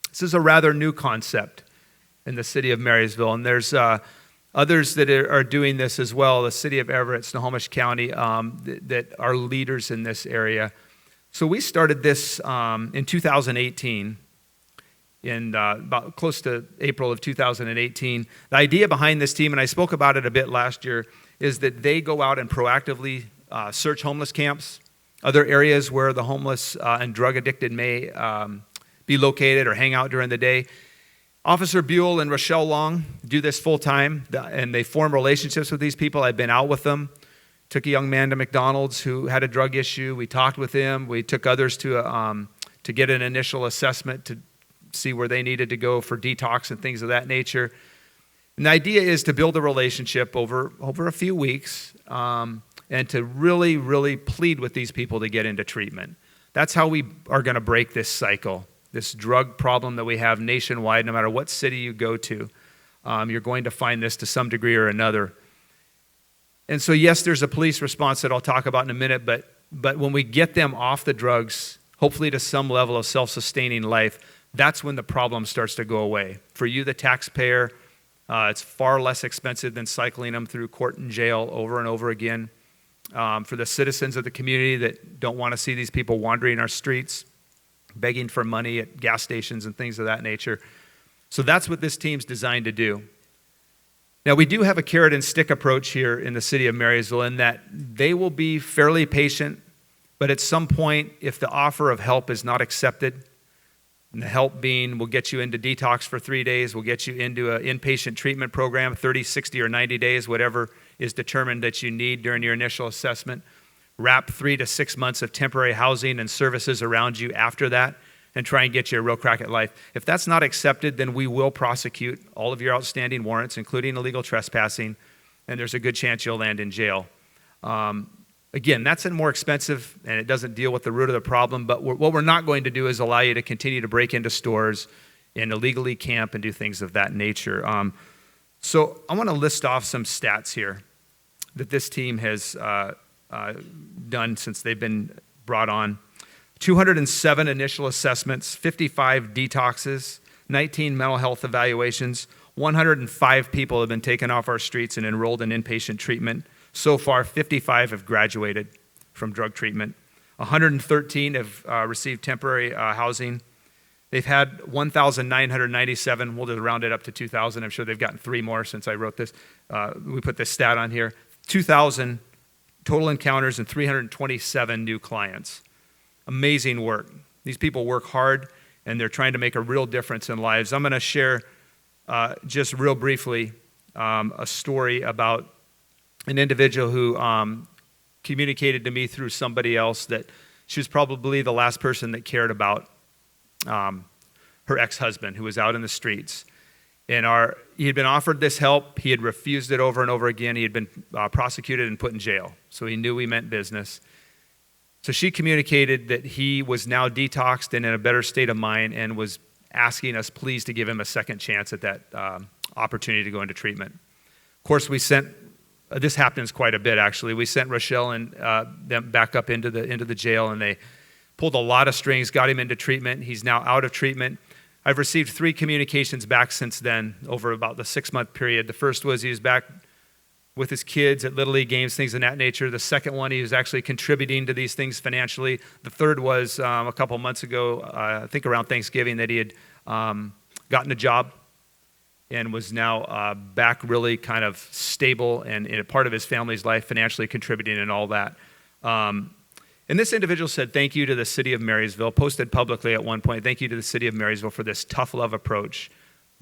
Speaker 5: This is a rather new concept in the city of Marysville, and there's others that are doing this as well, the city of Everett, Snohomish County, that are leaders in this area. So we started this in 2018, in about close to April of 2018. The idea behind this team, and I spoke about it a bit last year, is that they go out and proactively search homeless camps, other areas where the homeless and drug addicted may be located or hang out during the day. Officer Buell and Rochelle Long do this full time, and they form relationships with these people. I've been out with them. Took a young man to McDonald's who had a drug issue. We talked with him. We took others to get an initial assessment to see where they needed to go for detox and things of that nature. And the idea is to build a relationship over a few weeks and to really, really plead with these people to get into treatment. That's how we are going to break this cycle. This drug problem that we have nationwide, no matter what city you go to, you're going to find this to some degree or another. And so, yes, there's a police response that I'll talk about in a minute, but when we get them off the drugs, hopefully to some level of self-sustaining life, that's when the problem starts to go away. For you, the taxpayer, it's far less expensive than cycling them through court and jail over and over again. For the citizens of the community that don't want to see these people wandering our streets, begging for money at gas stations and things of that nature. So that's what this team's designed to do. Now, we do have a carrot and stick approach here in the city of Marysville in that they will be fairly patient, but at some point, if the offer of help is not accepted, and the help being we'll get you into detox for 3 days, we'll get you into an inpatient treatment program, 30, 60, or 90 days, whatever is determined that you need during your initial assessment, wrap 3 to 6 months of temporary housing and services around you after that, and try and get you a real crack at life. If that's not accepted, then we will prosecute all of your outstanding warrants, including illegal trespassing, and there's a good chance you'll land in jail. Again, that's more expensive and it doesn't deal with the root of the problem, but what we're not going to do is allow you to continue to break into stores and illegally camp and do things of that nature. So I want to list off some stats here that this team has done since they've been brought on. 207 initial assessments, 55 detoxes, 19 mental health evaluations, 105 people have been taken off our streets and enrolled in inpatient treatment. So far, 55 have graduated from drug treatment. 113 have received temporary housing. They've had 1,997. We'll just round it up to 2,000. I'm sure they've gotten 3 more since I wrote this. We put this stat on here. 2,000 total encounters and 327 new clients. Amazing work. These people work hard, and they're trying to make a real difference in lives. I'm going to share just real briefly a story about an individual who communicated to me through somebody else that she was probably the last person that cared about her ex-husband who was out in the streets. And he had been offered this help. He had refused it over and over again. He had been prosecuted and put in jail. So he knew we meant business. So she communicated that he was now detoxed and in a better state of mind and was asking us please to give him a second chance at that opportunity to go into treatment. Of course, we sent, this happens quite a bit actually, we sent Rochelle and them back up into the jail, and they pulled a lot of strings, got him into treatment. He's now out of treatment. I've received 3 communications back since then over about the 6-month period. The first was he was back with his kids at Little League games, things of that nature. The second one, he was actually contributing to these things financially. The third was a couple months ago, I think around Thanksgiving, that he had gotten a job and was now back really kind of stable and in a part of his family's life, financially contributing and all that. And this individual said, thank you to the city of Marysville, posted publicly at one point, thank you to the city of Marysville for this tough love approach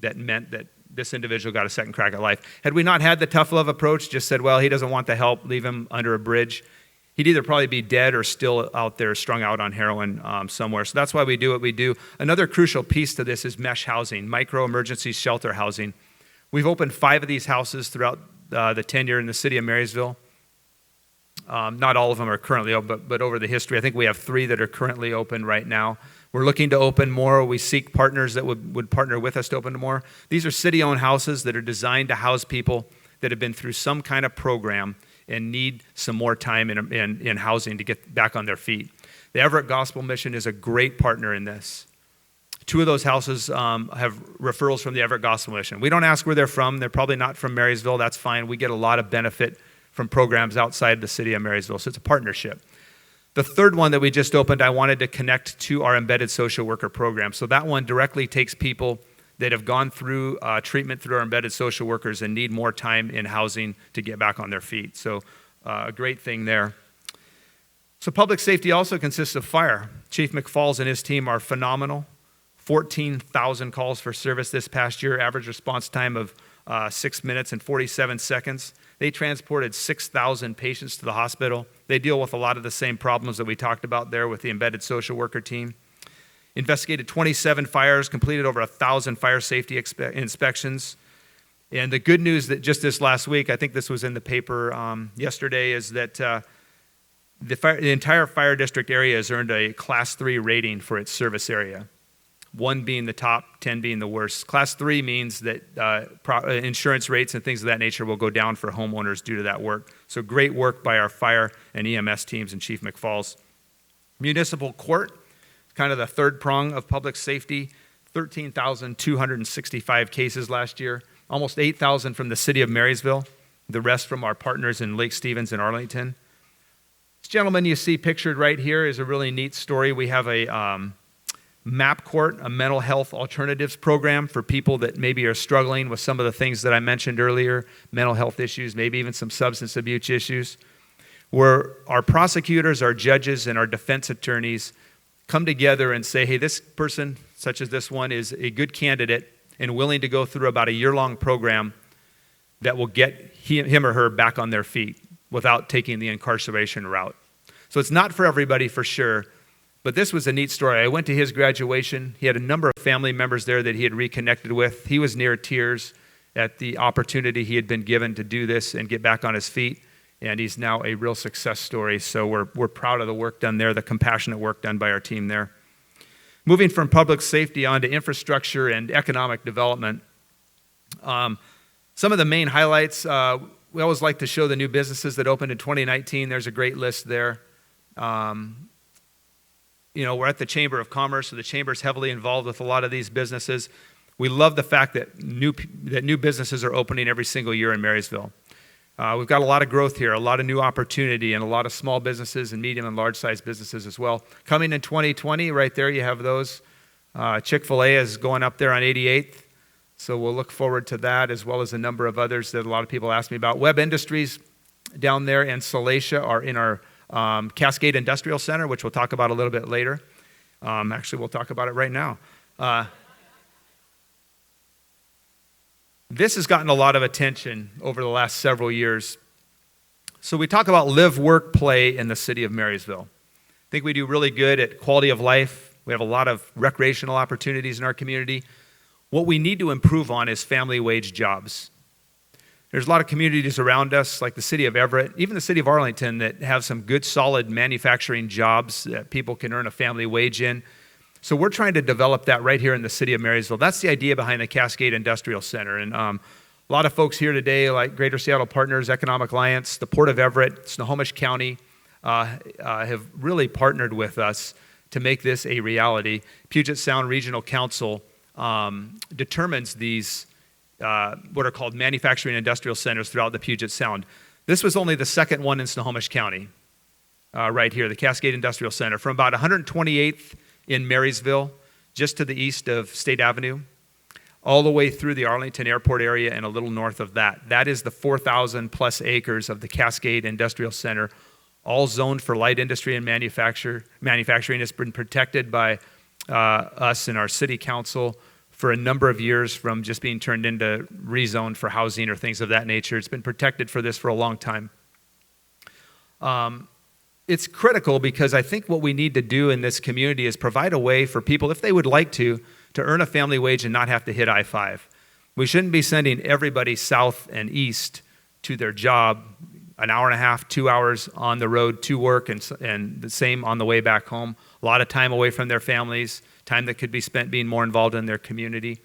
Speaker 5: that meant that this individual got a second crack at life. Had we not had the tough love approach, just said, well, he doesn't want the help, leave him under a bridge, he'd either probably be dead or still out there strung out on heroin somewhere. So that's why we do what we do. Another crucial piece to this is mesh housing, micro emergency shelter housing. We've opened 5 of these houses throughout the tenure in the city of Marysville. Not all of them are currently open, but over the history, I think we have 3 that are currently open right now. We're looking to open more. We seek partners that would partner with us to open more. These are city-owned houses that are designed to house people that have been through some kind of program and need some more time in housing to get back on their feet. The Everett Gospel Mission is a great partner in this. 2 of those houses have referrals from the Everett Gospel Mission. We don't ask where they're from. They're probably not from Marysville. That's fine. We get a lot of benefit from programs outside the city of Marysville. So it's a partnership. The third one that we just opened, I wanted to connect to our embedded social worker program. So that one directly takes people that have gone through treatment through our embedded social workers and need more time in housing to get back on their feet. So a great thing there. So public safety also consists of fire. Chief McFalls and his team are phenomenal. 14,000 calls for service this past year, average response time of 6 minutes and 47 seconds. They transported 6,000 patients to the hospital. They deal with a lot of the same problems that we talked about there with the embedded social worker team. Investigated 27 fires, completed over 1,000 fire safety inspections. And the good news that just this last week, I think this was in the paper yesterday, is that the entire fire district area has earned a Class 3 rating for its service area. 1 being the top, 10 being the worst. Class 3 means that insurance rates and things of that nature will go down for homeowners due to that work. So great work by our fire and EMS teams and Chief McFalls. Municipal Court, kind of the third prong of public safety, 13,265 cases last year, almost 8,000 from the city of Marysville, the rest from our partners in Lake Stevens and Arlington. This gentleman you see pictured right here is a really neat story. We have a MAP Court, a mental health alternatives program for people that maybe are struggling with some of the things that I mentioned earlier, mental health issues, maybe even some substance abuse issues, where our prosecutors, our judges, and our defense attorneys come together and say, hey, this person, such as this one, is a good candidate and willing to go through about a year-long program that will get him or her back on their feet without taking the incarceration route. So it's not for everybody for sure, but this was a neat story. I went to his graduation. He had a number of family members there that he had reconnected with. He was near tears at the opportunity he had been given to do this and get back on his feet. and he's now a real success story. So we're proud of the work done there, the compassionate work done by our team there. Moving from public safety on to infrastructure and economic development. Some of the main highlights, we always like to show the new businesses that opened in 2019. There's a great list there. We're at the Chamber of Commerce, so the Chamber is heavily involved with a lot of these businesses. We love the fact that new businesses are opening every single year in Marysville. We've got a lot of growth here, a lot of new opportunity, and a lot of small businesses and medium and large-sized businesses as well. Coming in 2020, right there you have those. Chick-fil-A is going up there on 88th, so we'll look forward to that, as well as a number of others that a lot of people ask me about. Webb Industries down there and Salacia are in our Cascade Industrial Center, which we'll talk about a little bit later. Actually, we'll talk about it right now. This has gotten a lot of attention over the last several years. So we talk about live, work, play in the city of Marysville. I think we do really good at quality of life. We have a lot of recreational opportunities in our community. What we need to improve on is family wage jobs. There's a lot of communities around us, like the city of Everett, even the city of Arlington, that have some good, solid manufacturing jobs that people can earn a family wage in. So we're trying to develop that right here in the city of Marysville. That's the idea behind the Cascade Industrial Center. And a lot of folks here today, like Greater Seattle Partners, Economic Alliance, the Port of Everett, Snohomish County, have really partnered with us to make this a reality. Puget Sound Regional Council determines these what are called manufacturing industrial centers throughout the Puget Sound. This was only the second one in Snohomish County, right here, the Cascade Industrial Center, from about 128th in Marysville, just to the east of State Avenue, all the way through the Arlington Airport area and a little north of that. That is the 4,000 plus acres of the Cascade Industrial Center, all zoned for light industry and manufacturing. It's been protected by us and our city council for a number of years from just being turned into rezoned for housing or things of that nature. It's been protected for this for a long time. It's critical because I think what we need to do in this community is provide a way for people, if they would like to earn a family wage and not have to hit I-5. We shouldn't be sending everybody south and east to their job, an hour and a half, 2 hours on the road to work, and the same on the way back home. A lot of time away from their families, time that could be spent being more involved in their community.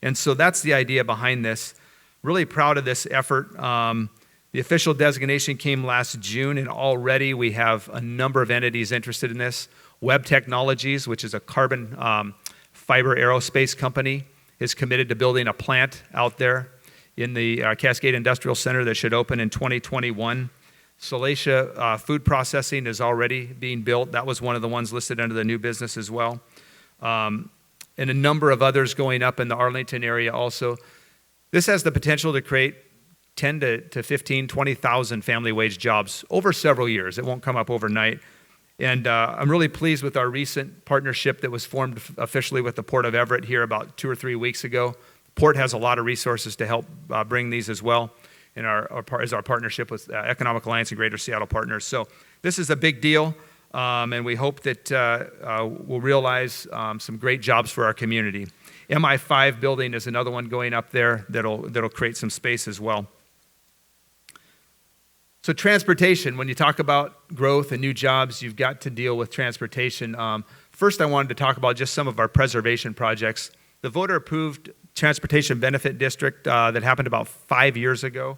Speaker 5: And so that's the idea behind this. Really proud of this effort. The official designation came last June, and already we have a number of entities interested in this. Webb Technologies, which is a carbon fiber aerospace company, is committed to building a plant out there in the Cascade Industrial Center that should open in 2021. Salacia Food Processing is already being built. That was one of the ones listed under the new business as well. And a number of others going up in the Arlington area also. This has the potential to create 10 to 15, 20,000 family wage jobs over several years. It won't come up overnight. And I'm really pleased with our recent partnership that was formed officially with the Port of Everett here about 2 or 3 weeks ago. The Port has a lot of resources to help bring these as well, and our partnership with Economic Alliance and Greater Seattle Partners. So this is a big deal, and we hope that we'll realize some great jobs for our community. MI5 building is another one going up there that'll create some space as well. So transportation, when you talk about growth and new jobs, you've got to deal with transportation. First, I wanted to talk about just some of our preservation projects. The voter-approved transportation benefit district that happened about 5 years ago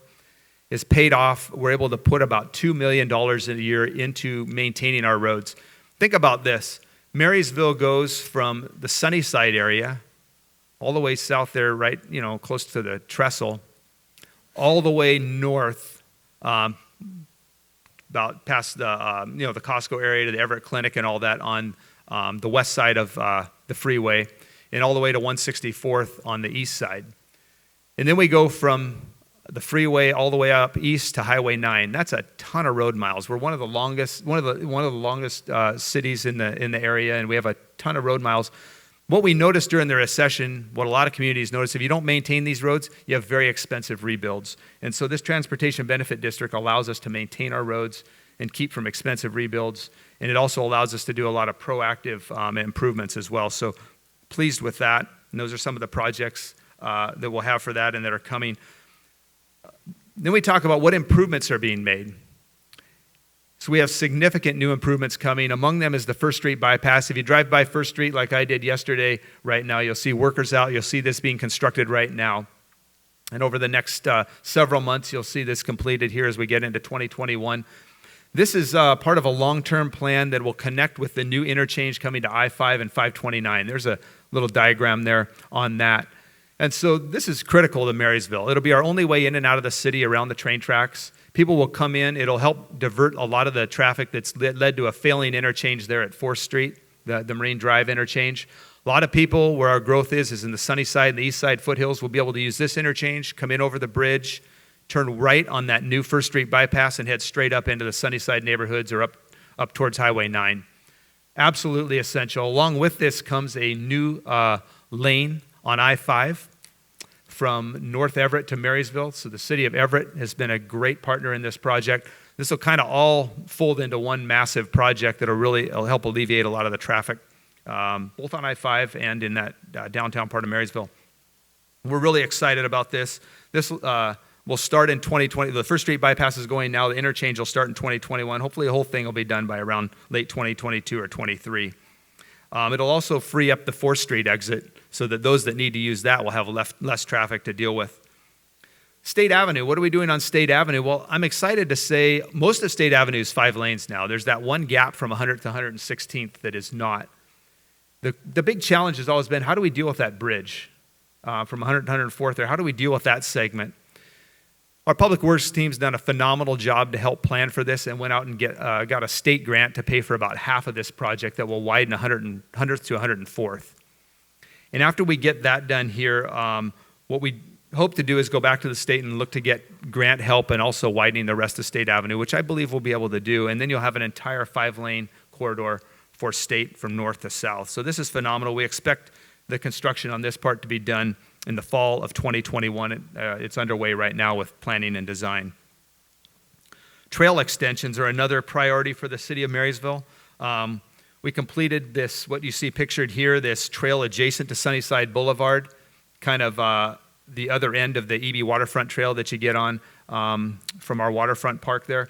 Speaker 5: is paid off. We're able to put about $2 million a year into maintaining our roads. Think about this. Marysville goes from the Sunnyside area all the way south there, right, close to the trestle, all the way north, about past the the Costco area to the Everett Clinic and all that on the west side of the freeway, and all the way to 164th on the east side. And then we go from the freeway all the way up east to Highway 9. That's a ton of road miles. We're one of the longest cities in the area, and we have a ton of road miles. What we noticed during the recession, what a lot of communities notice, if you don't maintain these roads, you have very expensive rebuilds. And so this transportation benefit district allows us to maintain our roads and keep from expensive rebuilds. And it also allows us to do a lot of proactive improvements as well. So pleased with that. And those are some of the projects that we'll have for that and that are coming. Then we talk about what improvements are being made. So we have significant new improvements coming. Among them is the First Street bypass. If you drive by First Street like I did yesterday, right now, you'll see workers out. You'll see this being constructed right now. And over the next several months, you'll see this completed here as we get into 2021. This is part of a long-term plan that will connect with the new interchange coming to I-5 and 529. There's a little diagram there on that. And so this is critical to Marysville. It'll be our only way in and out of the city around the train tracks. People will come in. It'll help divert a lot of the traffic that's led to a failing interchange there at 4th Street, the Marine Drive interchange. A lot of people, where our growth is in the sunny side and the east side foothills, will be able to use this interchange, come in over the bridge, turn right on that new First Street bypass, and head straight up into the sunny side neighborhoods or up towards Highway 9. Absolutely essential. Along with this comes a new lane on I-5 from North Everett to Marysville. So the city of Everett has been a great partner in this project. This will kind of all fold into one massive project that will help alleviate a lot of the traffic, both on I-5 and in that downtown part of Marysville. We're really excited about this. This will start in 2020. The First Street bypass is going now. The interchange will start in 2021. Hopefully the whole thing will be done by around late 2022 or 23. It'll also free up the 4th Street exit so that those that need to use that will have less traffic to deal with. State Avenue, what are we doing on State Avenue? Well, I'm excited to say most of State Avenue is 5 lanes now. There's that one gap from 100th to 116th that is not. The big challenge has always been, how do we deal with that bridge from 100th to 104th there? How do we deal with that segment? Our Public Works team's done a phenomenal job to help plan for this and went out and got a state grant to pay for about half of this project that will widen 100th to 104th. And after we get that done here, what we hope to do is go back to the state and look to get grant help and also widening the rest of State Avenue, which I believe we'll be able to do. And then you'll have an entire 5-lane corridor for state from north to south. So this is phenomenal. We expect the construction on this part to be done in the fall of 2021. It's underway right now with planning and design. Trail extensions are another priority for the city of Marysville. We completed this, what you see pictured here, this trail adjacent to Sunnyside Boulevard, kind of the other end of the EB Waterfront Trail that you get on from our waterfront park there.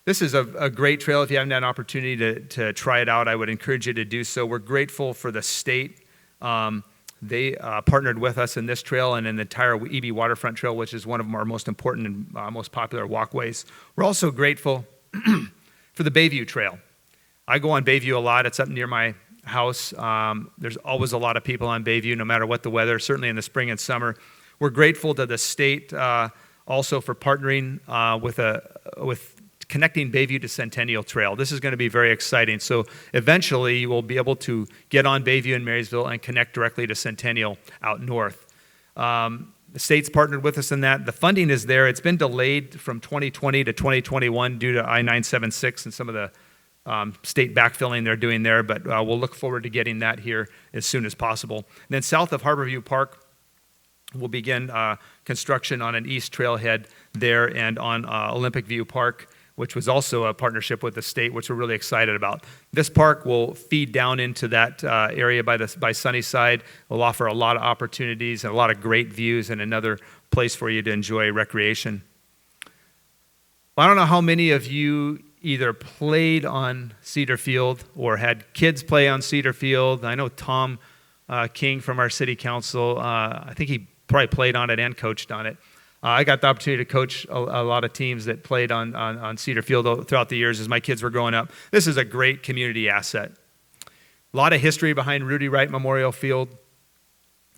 Speaker 5: This is a great trail. If you haven't had an opportunity to try it out, I would encourage you to do so. We're grateful for the state. They partnered with us in this trail and in the entire EB Waterfront Trail, which is one of our most important and most popular walkways. We're also grateful for the Bayview Trail. I go on Bayview a lot. It's up near my house. There's always a lot of people on Bayview, no matter what the weather, certainly in the spring and summer. We're grateful to the state also for partnering with connecting Bayview to Centennial Trail. This is going to be very exciting. So eventually you will be able to get on Bayview in Marysville and connect directly to Centennial out north. The state's partnered with us in that. The funding is there. It's been delayed from 2020 to 2021 due to I-976 and some of the state backfilling they're doing there, but we'll look forward to getting that here as soon as possible. And then south of Harborview Park, we'll begin construction on an east trailhead there and on Olympic View Park, which was also a partnership with the state, which we're really excited about. This park will feed down into that area by Sunnyside. Will offer a lot of opportunities and a lot of great views and another place for you to enjoy recreation. I don't know how many of you either played on Cedar Field or had kids play on Cedar Field. I know Tom King from our city council, I think he probably played on it and coached on it. I got the opportunity to coach a lot of teams that played on Cedar Field throughout the years as my kids were growing up. This is a great community asset. A lot of history behind Rudy Wright Memorial Field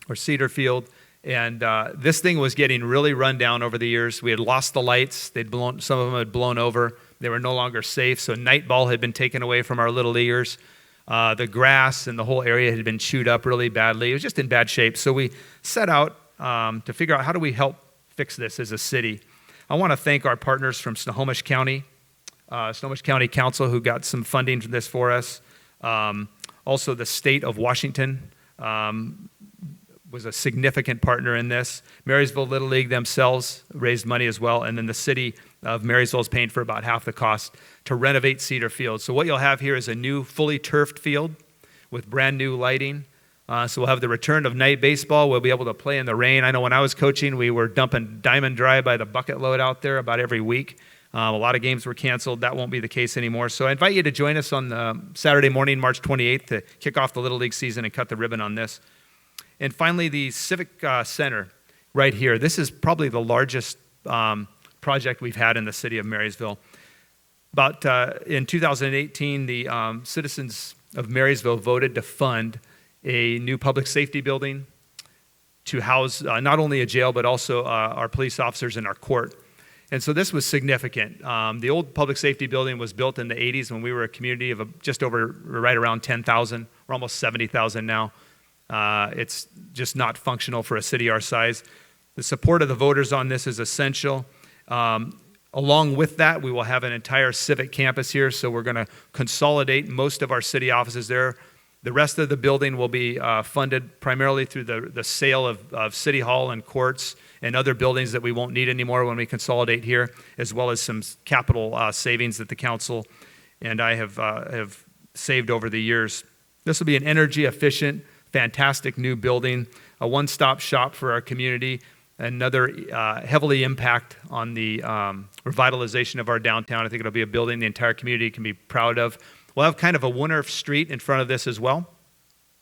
Speaker 5: or Cedar Field, and this thing was getting really run down over the years. We had lost the lights. Some of them had blown over. They were no longer safe, so NITE ball had been taken away from our little leaguers. The grass and the whole area had been chewed up really badly. It was just in bad shape, so we set out to figure out how do we help fix this as a city. I want to thank our partners from Snohomish County Council, who got some funding for this for us. Also, the state of Washington was a significant partner in this. Marysville Little League themselves raised money as well, and then the city of Marysville is paying for about half the cost to renovate Cedar Field. So what you'll have here is a new fully turfed field with brand new lighting. So we'll have the return of night baseball. We'll be able to play in the rain. I know when I was coaching, we were dumping Diamond Dry by the bucket load out there about every week. A lot of games were canceled. That won't be the case anymore. So I invite you to join us on Saturday morning, March 28th, to kick off the Little League season and cut the ribbon on this. And finally, the Civic Center right here. This is probably the largest project we've had in the city of Marysville. In 2018, the citizens of Marysville voted to fund a new public safety building to house not only a jail, but also our police officers in our court. And so this was significant. The old public safety building was built in the 80s when we were a community of just over, right around 10,000. We're almost 70,000 now. It's just not functional for a city our size. The support of the voters on this is essential. Along with that, we will have an entire civic campus here, so we're going to consolidate most of our city offices there. The rest of the building will be funded primarily through the sale of City Hall and courts and other buildings that we won't need anymore when we consolidate here, as well as some capital savings that the council and I have saved over the years. This will be an energy-efficient, fantastic new building, a one-stop shop for our community, another heavily impact on the revitalization of our downtown. I think it'll be a building the entire community can be proud of. We'll have kind of a Winter Street in front of this as well,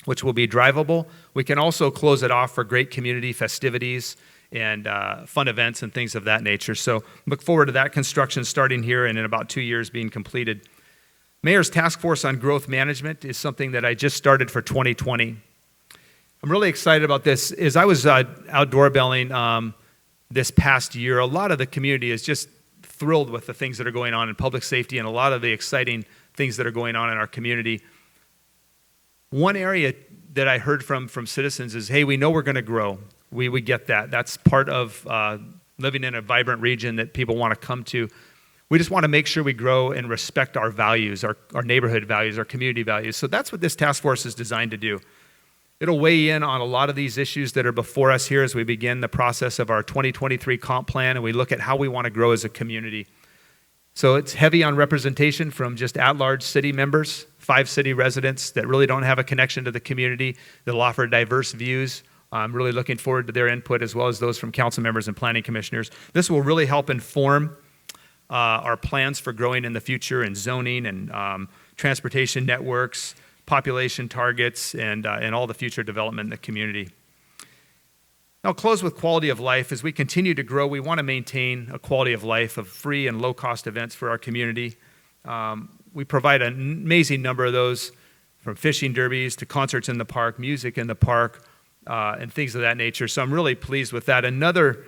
Speaker 5: which will be drivable. We can also close it off for great community festivities and fun events and things of that nature. So look forward to that construction starting here and in about 2 years being completed. Mayor's Task Force on Growth Management is something that I just started for 2020. I'm really excited about this. As I was out doorbelling this past year, a lot of the community is just thrilled with the things that are going on in public safety and a lot of the exciting things that are going on in our community. One area that I heard from citizens is, hey, we know we're going to grow. We get that. That's part of living in a vibrant region that people want to come to. We just want to make sure we grow and respect our values, our neighborhood values, our community values. So that's what this task force is designed to do. It'll weigh in on a lot of these issues that are before us here as we begin the process of our 2023 comp plan and we look at how we want to grow as a community. So it's heavy on representation from just at-large city members, 5 city residents that really don't have a connection to the community, that'll offer diverse views. I'm really looking forward to their input as well as those from council members and planning commissioners. This will really help inform our plans for growing in the future in zoning and transportation networks, population targets, and all the future development in the community. I'll close with quality of life. As we continue to grow, we want to maintain a quality of life of free and low-cost events for our community. We provide an amazing number of those, from fishing derbies to concerts in the park, music in the park, and things of that nature. So I'm really pleased with that. Another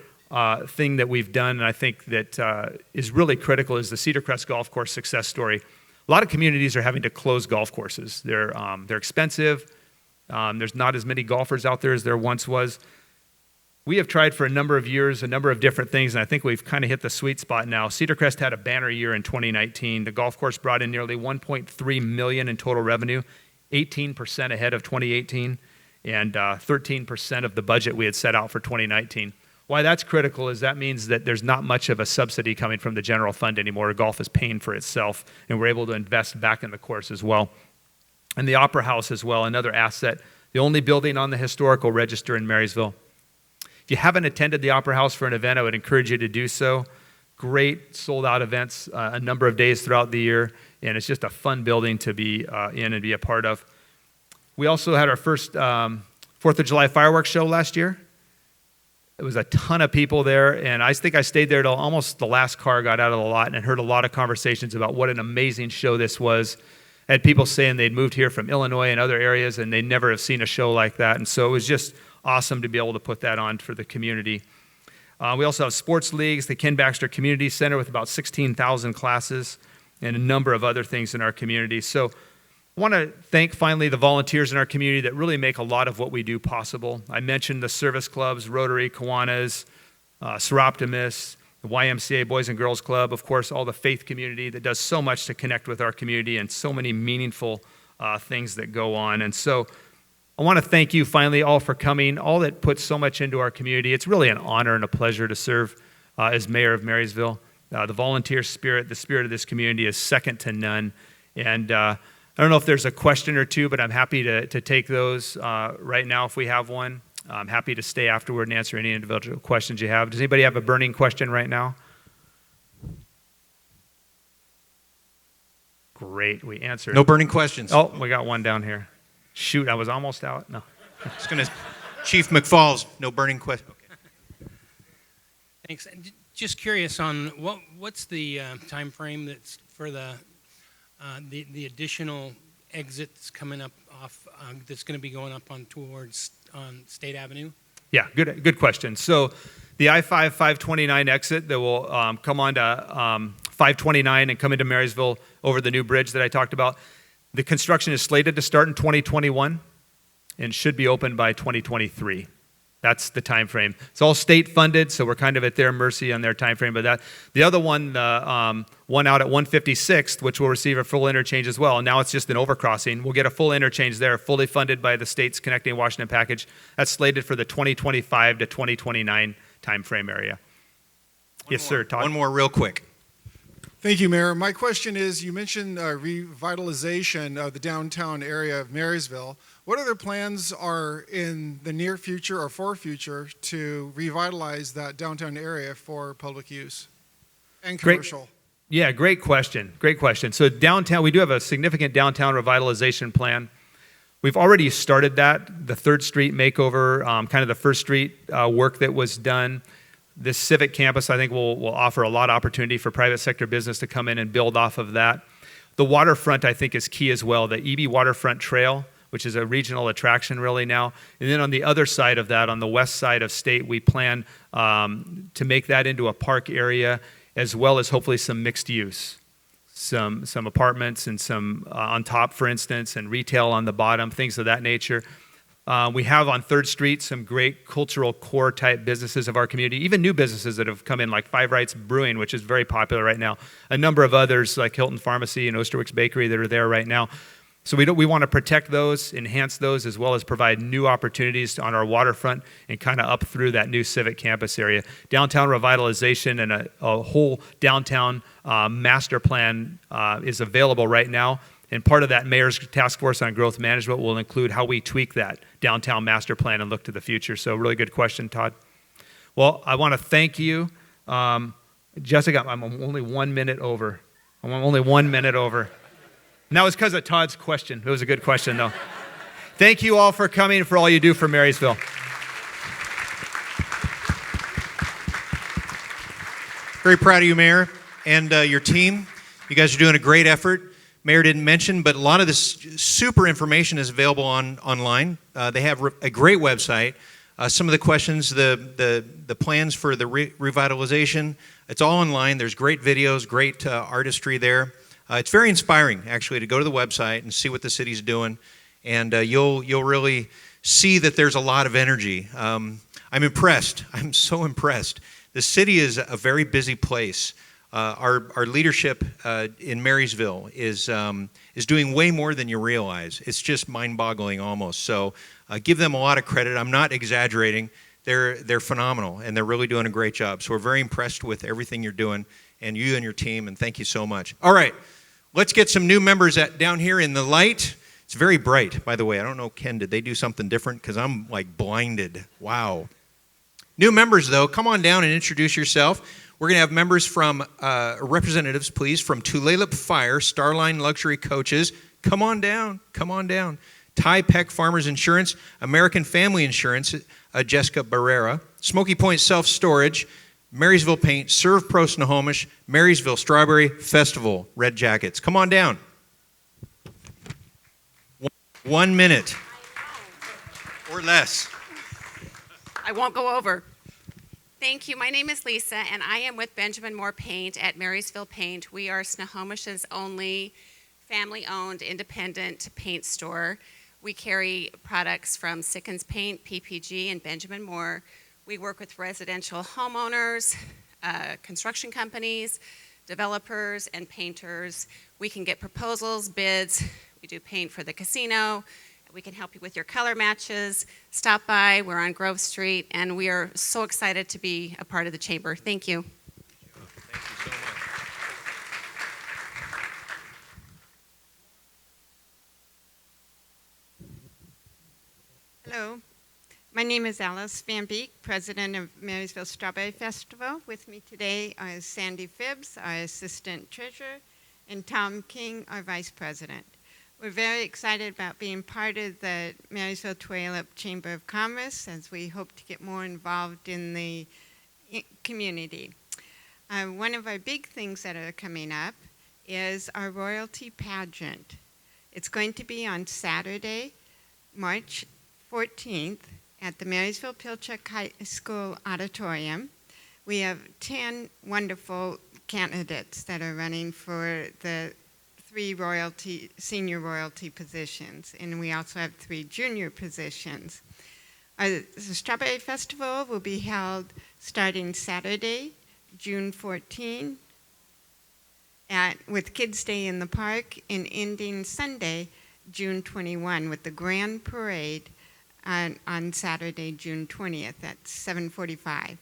Speaker 5: thing that we've done, and I think that is really critical, is the Cedarcrest golf course success story. A lot of communities are having to close golf courses. They're expensive. There's not as many golfers out there as there once was. We have tried for a number of years, a number of different things, and I think we've kind of hit the sweet spot now. Cedarcrest had a banner year in 2019. The golf course brought in nearly $1.3 million in total revenue, 18% ahead of 2018, and 13% of the budget we had set out for 2019. Why that's critical is that means that there's not much of a subsidy coming from the general fund anymore. Golf is paying for itself, and we're able to invest back in the course as well. And the Opera House as well, another asset, the only building on the historical register in Marysville. If you haven't attended the Opera House for an event, I would encourage you to do so. Great sold-out events a number of days throughout the year, and it's just a fun building to be in and be a part of. We also had our first 4th of July fireworks show last year. It was a ton of people there, and I think I stayed there till almost the last car got out of the lot and heard a lot of conversations about what an amazing show this was. I had people saying they'd moved here from Illinois and other areas, and they never have seen a show like that, and so it was just awesome to be able to put that on for the community. We also have sports leagues, the Ken Baxter Community Center with about 16,000 classes, and a number of other things in our community. So I want to thank finally the volunteers in our community that really make a lot of what we do possible. I mentioned the service clubs, Rotary, Kiwanis, Seroptimus, the YMCA Boys and Girls Club, of course, all the faith community that does so much to connect with our community and so many meaningful things that go on. And so I want to thank you finally all for coming, all that put so much into our community. It's really an honor and a pleasure to serve as mayor of Marysville. The volunteer spirit, the spirit of this community is second to none. And I don't know if there's a question or two, but I'm happy to take those right now if we have one. I'm happy to stay afterward and answer any individual questions you have. Does anybody have a burning question right now? Great, we answered.
Speaker 4: No burning questions.
Speaker 5: Oh, we got one down here. Shoot, I was almost out. No.
Speaker 4: It's going to, Chief McFalls, no burning question. Okay.
Speaker 6: Thanks. Just curious on what's the time frame that's for the additional exits coming up off that's going to be going up on towards on State Avenue?
Speaker 5: Yeah, good question. So the I-5-529 exit that will come on to 529 and come into Marysville over the new bridge that I talked about, the construction is slated to start in 2021 and should be open by 2023. That's the time frame. It's all state funded, so we're kind of at their mercy on their time frame. But the other one, one out at 156th, which will receive a full interchange as well. Now it's just an overcrossing. We'll get a full interchange there, fully funded by the state's Connecting Washington package. That's slated for the 2025 to 2029 time frame area. Yes, sir, Todd.
Speaker 4: One more real quick.
Speaker 3: Thank you, Mayor. My question is, you mentioned revitalization of the downtown area of Marysville. What other plans are in the near future or far future to revitalize that downtown area for public use and commercial?
Speaker 5: Yeah, great question. Great question. So downtown, we do have a significant downtown revitalization plan. We've already started that, the 3rd Street makeover, kind of the 1st Street work that was done. This Civic campus, I think, will offer a lot of opportunity for private sector business to come in and build off of that. The waterfront, I think, is key as well. The EB Waterfront Trail, which is a regional attraction really now. And then on the other side of that, on the west side of state, we plan to make that into a park area, as well as hopefully some mixed use. Some apartments and some on top, for instance, and retail on the bottom, things of that nature. We have on 3rd Street some great cultural core type businesses of our community, even new businesses that have come in, like Five Rights Brewing, which is very popular right now. A number of others like Hilton Pharmacy and Osterwick's Bakery that are there right now. So we want to protect those, enhance those, as well as provide new opportunities on our waterfront and kind of up through that new Civic campus area. Downtown revitalization and a whole downtown master plan is available right now. And part of that Mayor's Task Force on Growth Management will include how we tweak that downtown master plan and look to the future. So really good question, Todd. Well, I want to thank you. Jessica, I'm only 1 minute over. I'm only 1 minute over. And that was because of Todd's question. It was a good question, though. Thank you all for coming and for all you do for Marysville.
Speaker 4: Very proud of you, Mayor, and your team. You guys are doing a great effort. Mayor didn't mention, but a lot of this super information is available online. They have a great website. Some of the questions, the plans for the revitalization, it's all online. There's great videos, great artistry there. It's very inspiring, actually, to go to the website and see what the city's doing, and you'll really see that there's a lot of energy. I'm impressed. I'm so impressed. The city is a very busy place. Our leadership in Marysville is doing way more than you realize. It's just mind-boggling almost. So give them a lot of credit. I'm not exaggerating. They're phenomenal, and they're really doing a great job. So we're very impressed with everything you're doing, and you and your team, and thank you so much. All right, let's get some new members down here in the light. It's very bright, by the way. I don't know, Ken, did they do something different? Because I'm like blinded. Wow. New members, though, come on down and introduce yourself. We're going to have members from, representatives, please, from Tulalip Fire, Starline Luxury Coaches. Come on down. Come on down. Ty Peck Farmers Insurance, American Family Insurance, Jesica Barrera, Smoky Point Self-Storage, Marysville Paint, Serve Pro Snohomish, Marysville Strawberry Festival, Red Jackets. Come on down. 1 minute or less.
Speaker 7: I won't go over. Thank you. My name is Lisa, and I am with Benjamin Moore Paint at Marysville Paint. We are Snohomish's only family-owned independent paint store. We carry products from Sickens Paint, PPG, and Benjamin Moore. We work with residential homeowners, construction companies, developers, and painters. We can get proposals, bids. We do paint for the casino. We can help you with your color matches. Stop by. We're on Grove Street, and we are so excited to be a part of the Chamber. Thank you.
Speaker 4: Thank you so much.
Speaker 8: Hello, my name is Alice Van Beek, President of Marysville Strawberry Festival. With me today is Sandy Phibbs, our Assistant Treasurer, and Tom King, our Vice President. We're very excited about being part of the Marysville Tulalip Chamber of Commerce as we hope to get more involved in the community. One of our big things that are coming up is our royalty pageant. It's going to be on Saturday, March 14th at the Marysville Pilchuck High School Auditorium. We have 10 wonderful candidates that are running for the 3 senior royalty positions, and we also have 3 junior positions. The Strawberry Festival will be held starting Saturday, June 14, with Kids Day in the Park, and ending Sunday, June 21, with the Grand Parade on Saturday, June 20th at 7:45.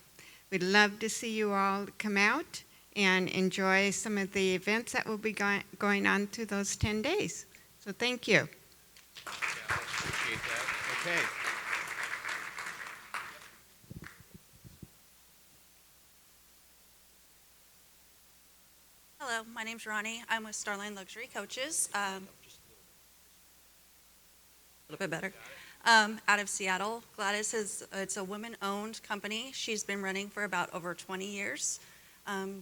Speaker 8: We'd love to see you all come out and enjoy some of the events that will be going on through those 10 days. So thank you.
Speaker 4: Yeah, I appreciate that. Okay.
Speaker 9: Hello, my name's Ronnie. I'm with Starline Luxury Coaches. A little bit better. Out of Seattle. Gladys it's a women-owned company. She's been running for about over 20 years.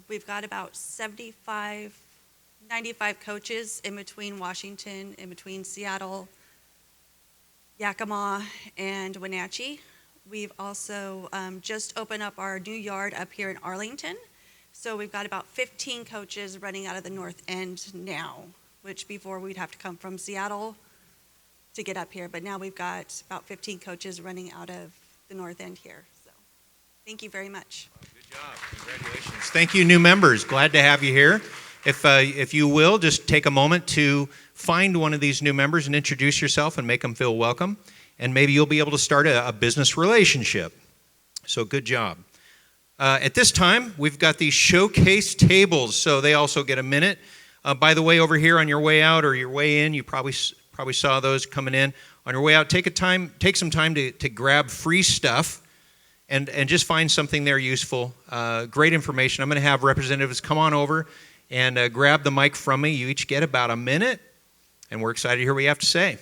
Speaker 9: We've got about 95 coaches in between Washington, in between Seattle, Yakima, and Wenatchee. We've also just opened up our new yard up here in Arlington. So we've got about 15 coaches running out of the North End now, which before we'd have to come from Seattle to get up here. But now we've got about 15 coaches running out of the North End here. So thank you very much.
Speaker 4: Good job. Congratulations. Thank you, new members. Glad to have you here. If you will, just take a moment to find one of these new members and introduce yourself and make them feel welcome. And maybe you'll be able to start a business relationship. So good job. At this time, we've got these showcase tables, so they also get a minute. By the way, over here on your way out or your way in, you probably saw those coming in. On your way out, take some time to grab free stuff and just find something there useful. Great information. I'm going to have representatives come on over and grab the mic from me. You each get about a minute, and we're excited to hear what you have to say.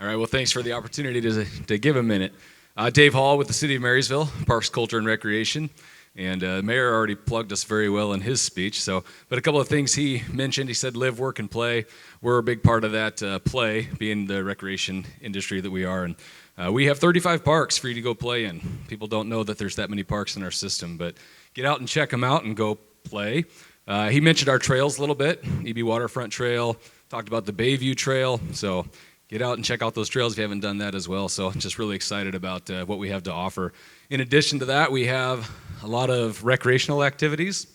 Speaker 10: All right, well, thanks for the opportunity to give a minute. Dave Hall with the City of Marysville, Parks, Culture, and Recreation. And the mayor already plugged us very well in his speech. But a couple of things he mentioned. He said live, work, and play. We're a big part of that play, being the recreation industry that we are. And we have 35 parks for you to go play in. People don't know that there's that many parks in our system, but get out and check them out and go play. He mentioned our trails a little bit. EB Waterfront Trail, talked about the Bayview Trail. So get out and check out those trails if you haven't done that as well. So just really excited about what we have to offer. In addition to that, we have a lot of recreational activities.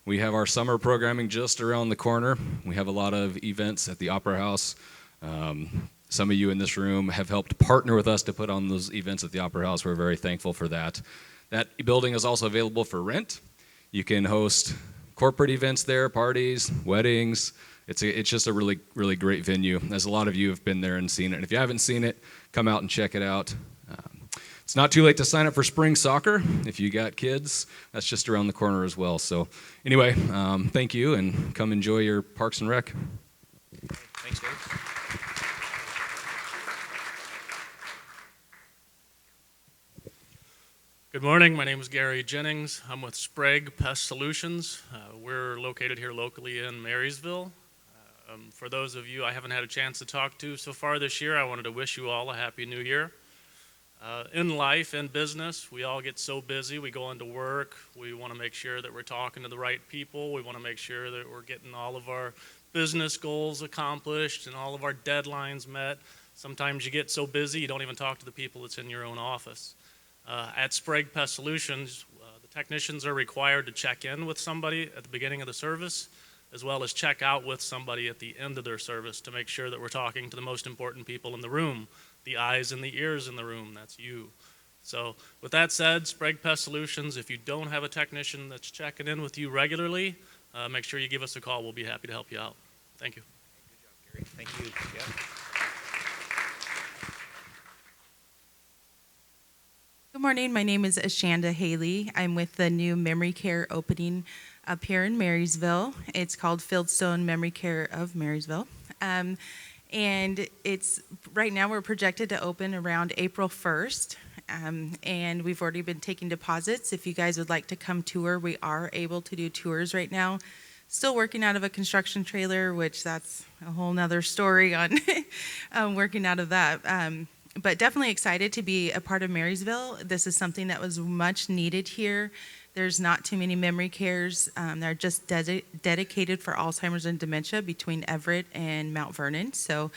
Speaker 10: We have our summer programming just around the corner. We have a lot of events at the Opera House. Some of you in this room have helped partner with us to put on those events at the Opera House. We're very thankful for that. That building is also available for rent. You can host corporate events there, parties, weddings. It's just a really, really great venue, as a lot of you have been there and seen it. And if you haven't seen it, come out and check it out. It's not too late to sign up for spring soccer. If you got kids, that's just around the corner as well. So anyway, thank you, and come enjoy your Parks and Rec.
Speaker 4: Thanks, Dave.
Speaker 11: Good morning. My name is Gary Jennings. I'm with Sprague Pest Solutions. We're located here locally in Marysville. For those of you I haven't had a chance to talk to so far this year, I wanted to wish you all a Happy New Year. In life, in business, we all get so busy. We go into work. We want to make sure that we're talking to the right people. We want to make sure that we're getting all of our business goals accomplished and all of our deadlines met. Sometimes you get so busy you don't even talk to the people that's in your own office. At Sprague Pest Solutions, the technicians are required to check in with somebody at the beginning of the service, as well as check out with somebody at the end of their service to make sure that we're talking to the most important people in the room, the eyes and the ears in the room. That's you. So with that said, Sprague Pest Solutions, if you don't have a technician that's checking in with you regularly, make sure you give us a call. We'll be happy to help you out. Thank you.
Speaker 4: Good job, Gary. Thank you. Yep.
Speaker 12: Good morning. My name is Ashanda Haley. I'm with the new memory care opening up here in Marysville. It's called Fieldstone Memory Care of Marysville. And it's right now we're projected to open around April 1st. And we've already been taking deposits. If you guys would like to come tour, we are able to do tours right now. Still working out of a construction trailer, which that's a whole nother story on working out of that. But definitely excited to be a part of Marysville. This is something that was much needed here. There's not too many memory cares. They're just dedicated for Alzheimer's and dementia between Everett and Mount Vernon. So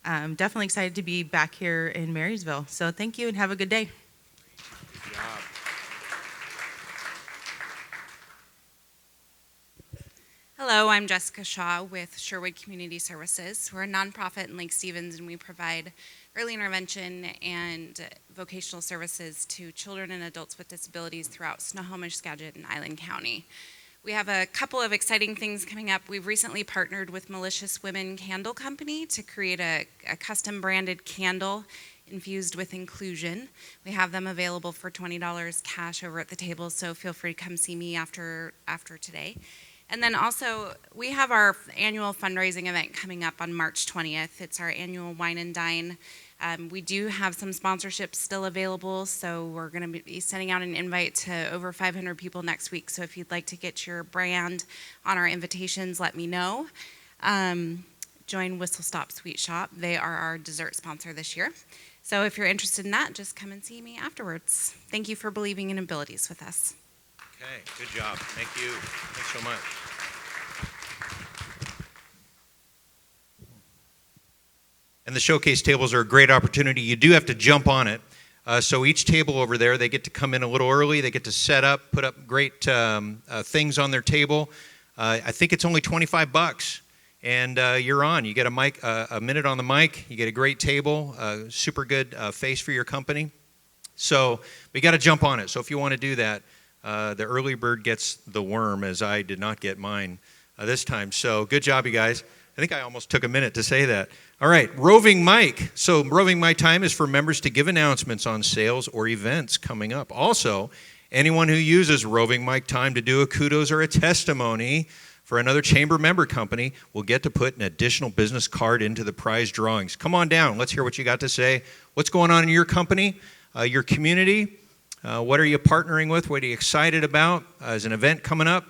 Speaker 12: definitely excited to be back here in Marysville. So thank you and have a good day.
Speaker 4: Good job.
Speaker 7: Hello, I'm Jessica Shaw with Sherwood Community Services. We're a nonprofit in Lake Stevens, and we provide early intervention and vocational services to children and adults with disabilities throughout Snohomish, Skagit, and Island County. We have a couple of exciting things coming up. We've recently partnered with Malicious Women Candle Company to create a custom branded candle infused with inclusion. We have them available for $20 cash over at the table, so feel free to come see me after today. And then also, we have our annual fundraising event coming up on March 20th. It's our annual Wine and Dine. We do have some sponsorships still available, so we're going to be sending out an invite to over 500 people next week. So if you'd like to get your brand on our invitations, let me know. Join Whistle Stop Sweet Shop. They are our dessert sponsor this year. So if you're interested in that, just come and see me afterwards. Thank you for believing in abilities with us.
Speaker 4: Okay, good job. Thank you. Thanks so much. And the showcase tables are a great opportunity. You do have to jump on it. So each table over there, they get to come in a little early. They get to set up, put up great things on their table. I think it's only $25, and you're on. You get a mic, a minute on the mic. You get a great table, super good face for your company. So we got to jump on it. So if you want to do that, the early bird gets the worm, as I did not get mine this time. So good job, you guys. I think I almost took a minute to say that. All right, roving mic. So roving mic time is for members to give announcements on sales or events coming up. Also, anyone who uses roving mic time to do a kudos or a testimony for another chamber member company will get to put an additional business card into the prize drawings. Come on down. Let's hear what you got to say. What's going on in your company, your community? What are you partnering with? What are you excited about? Is an event coming up?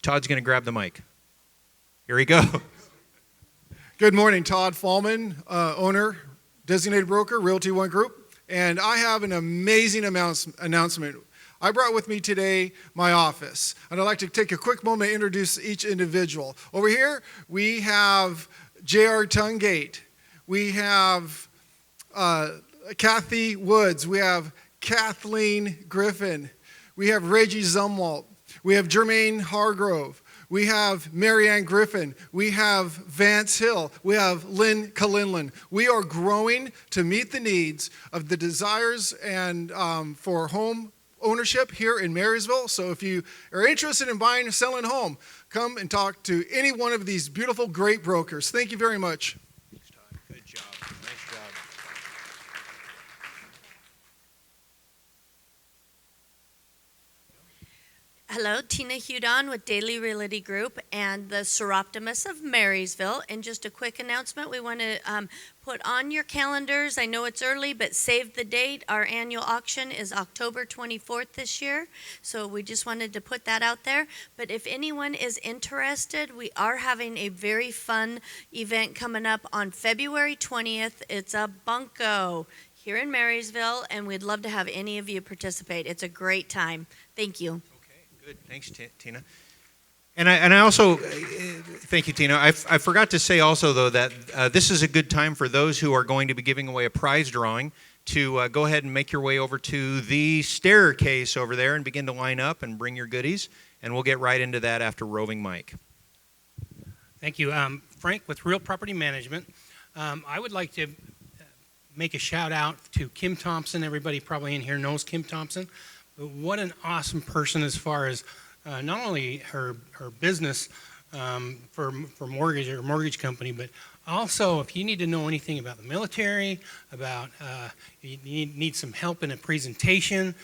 Speaker 4: Todd's going to grab the mic. Here we go.
Speaker 3: Good morning, Todd Fallman, owner, designated broker, Realty One Group. And I have an amazing announcement. I brought with me today my office, and I'd like to take a quick moment to introduce each individual. Over here, we have J.R. Tungate. We have Kathy Woods. We have Kathleen Griffin. We have Reggie Zumwalt. We have Jermaine Hargrove. We have Marianne Griffin. We have Vance Hill. We have Lynn Kalinlin. We are growing to meet the needs of the desires and for home ownership here in Marysville. So if you are interested in buying or selling a home, come and talk to any one of these beautiful, great brokers. Thank you very much.
Speaker 4: Thanks, Todd. Good job. Nice job.
Speaker 13: Hello, Tina Hudon with Daily Realty Group and the Seroptimus of Marysville. And just a quick announcement, we want to put on your calendars. I know it's early, but save the date. Our annual auction is October 24th this year. So we just wanted to put that out there. But if anyone is interested, we are having a very fun event coming up on February 20th. It's a bunco here in Marysville, and we'd love to have any of you participate. It's a great time. Thank you.
Speaker 4: Good. Thanks, Tina. And I also, thank you, Tina. I forgot to say also, though, that this is a good time for those who are going to be giving away a prize drawing to go ahead and make your way over to the staircase over there and begin to line up and bring your goodies. And we'll get right into that after Roving Mike.
Speaker 6: Thank you. Frank with Real Property Management. I would like to make a shout out to Kim Thompson. Everybody probably in here knows Kim Thompson. What an awesome person as far as not only her business, for mortgage or mortgage company. But also, if you need to know anything about the military, about you need some help in a presentation,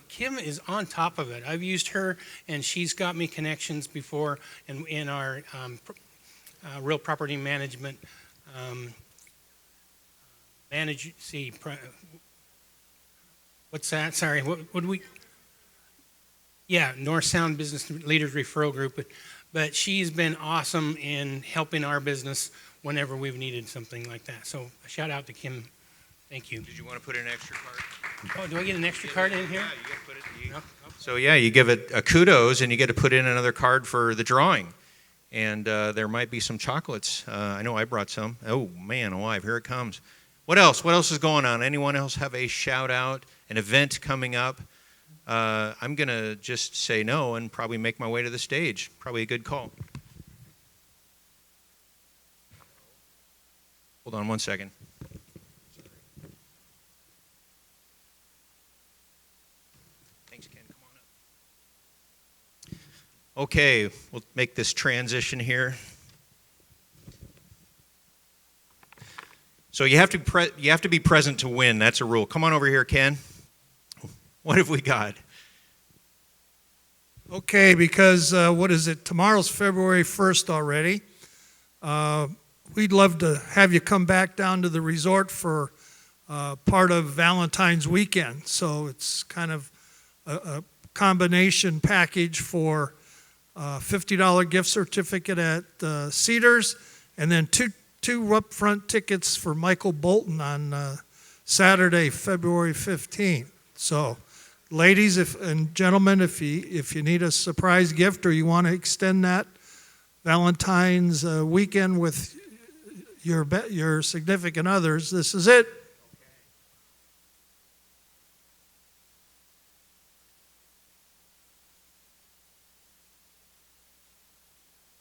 Speaker 6: Kim is on top of it. I've used her, and she's got me connections before in our real property management. What's that? Sorry, what do we? Yeah, North Sound Business Leaders Referral Group. But she's been awesome in helping our business whenever we've needed something like that. So a shout out to Kim. Thank you.
Speaker 4: Did you want to put in an extra card?
Speaker 6: Oh, do I get an extra card in here?
Speaker 4: Yeah, you got to put it. No? So yeah, you give it a kudos, and you get to put in another card for the drawing. And there might be some chocolates. I know I brought some. Oh man, alive! Here it comes. What else? What else is going on? Anyone else have a shout out? An event coming up? I'm going to just say no and probably make my way to the stage. Probably a good call. Hold on one second. Thanks, Ken. Come on up. Okay, we'll make this transition here. So you have to be present to win. That's a rule. Come on over here, Ken. What have we got?
Speaker 2: Okay, because what is it? Tomorrow's February 1st already. We'd love to have you come back down to the resort for part of Valentine's weekend. So it's kind of a combination package for $50 gift certificate at Cedars, and then two upfront tickets for Michael Bolton on Saturday, February 15th. So, ladies and gentlemen, if you need a surprise gift or you want to extend that Valentine's weekend with your significant others, this is it.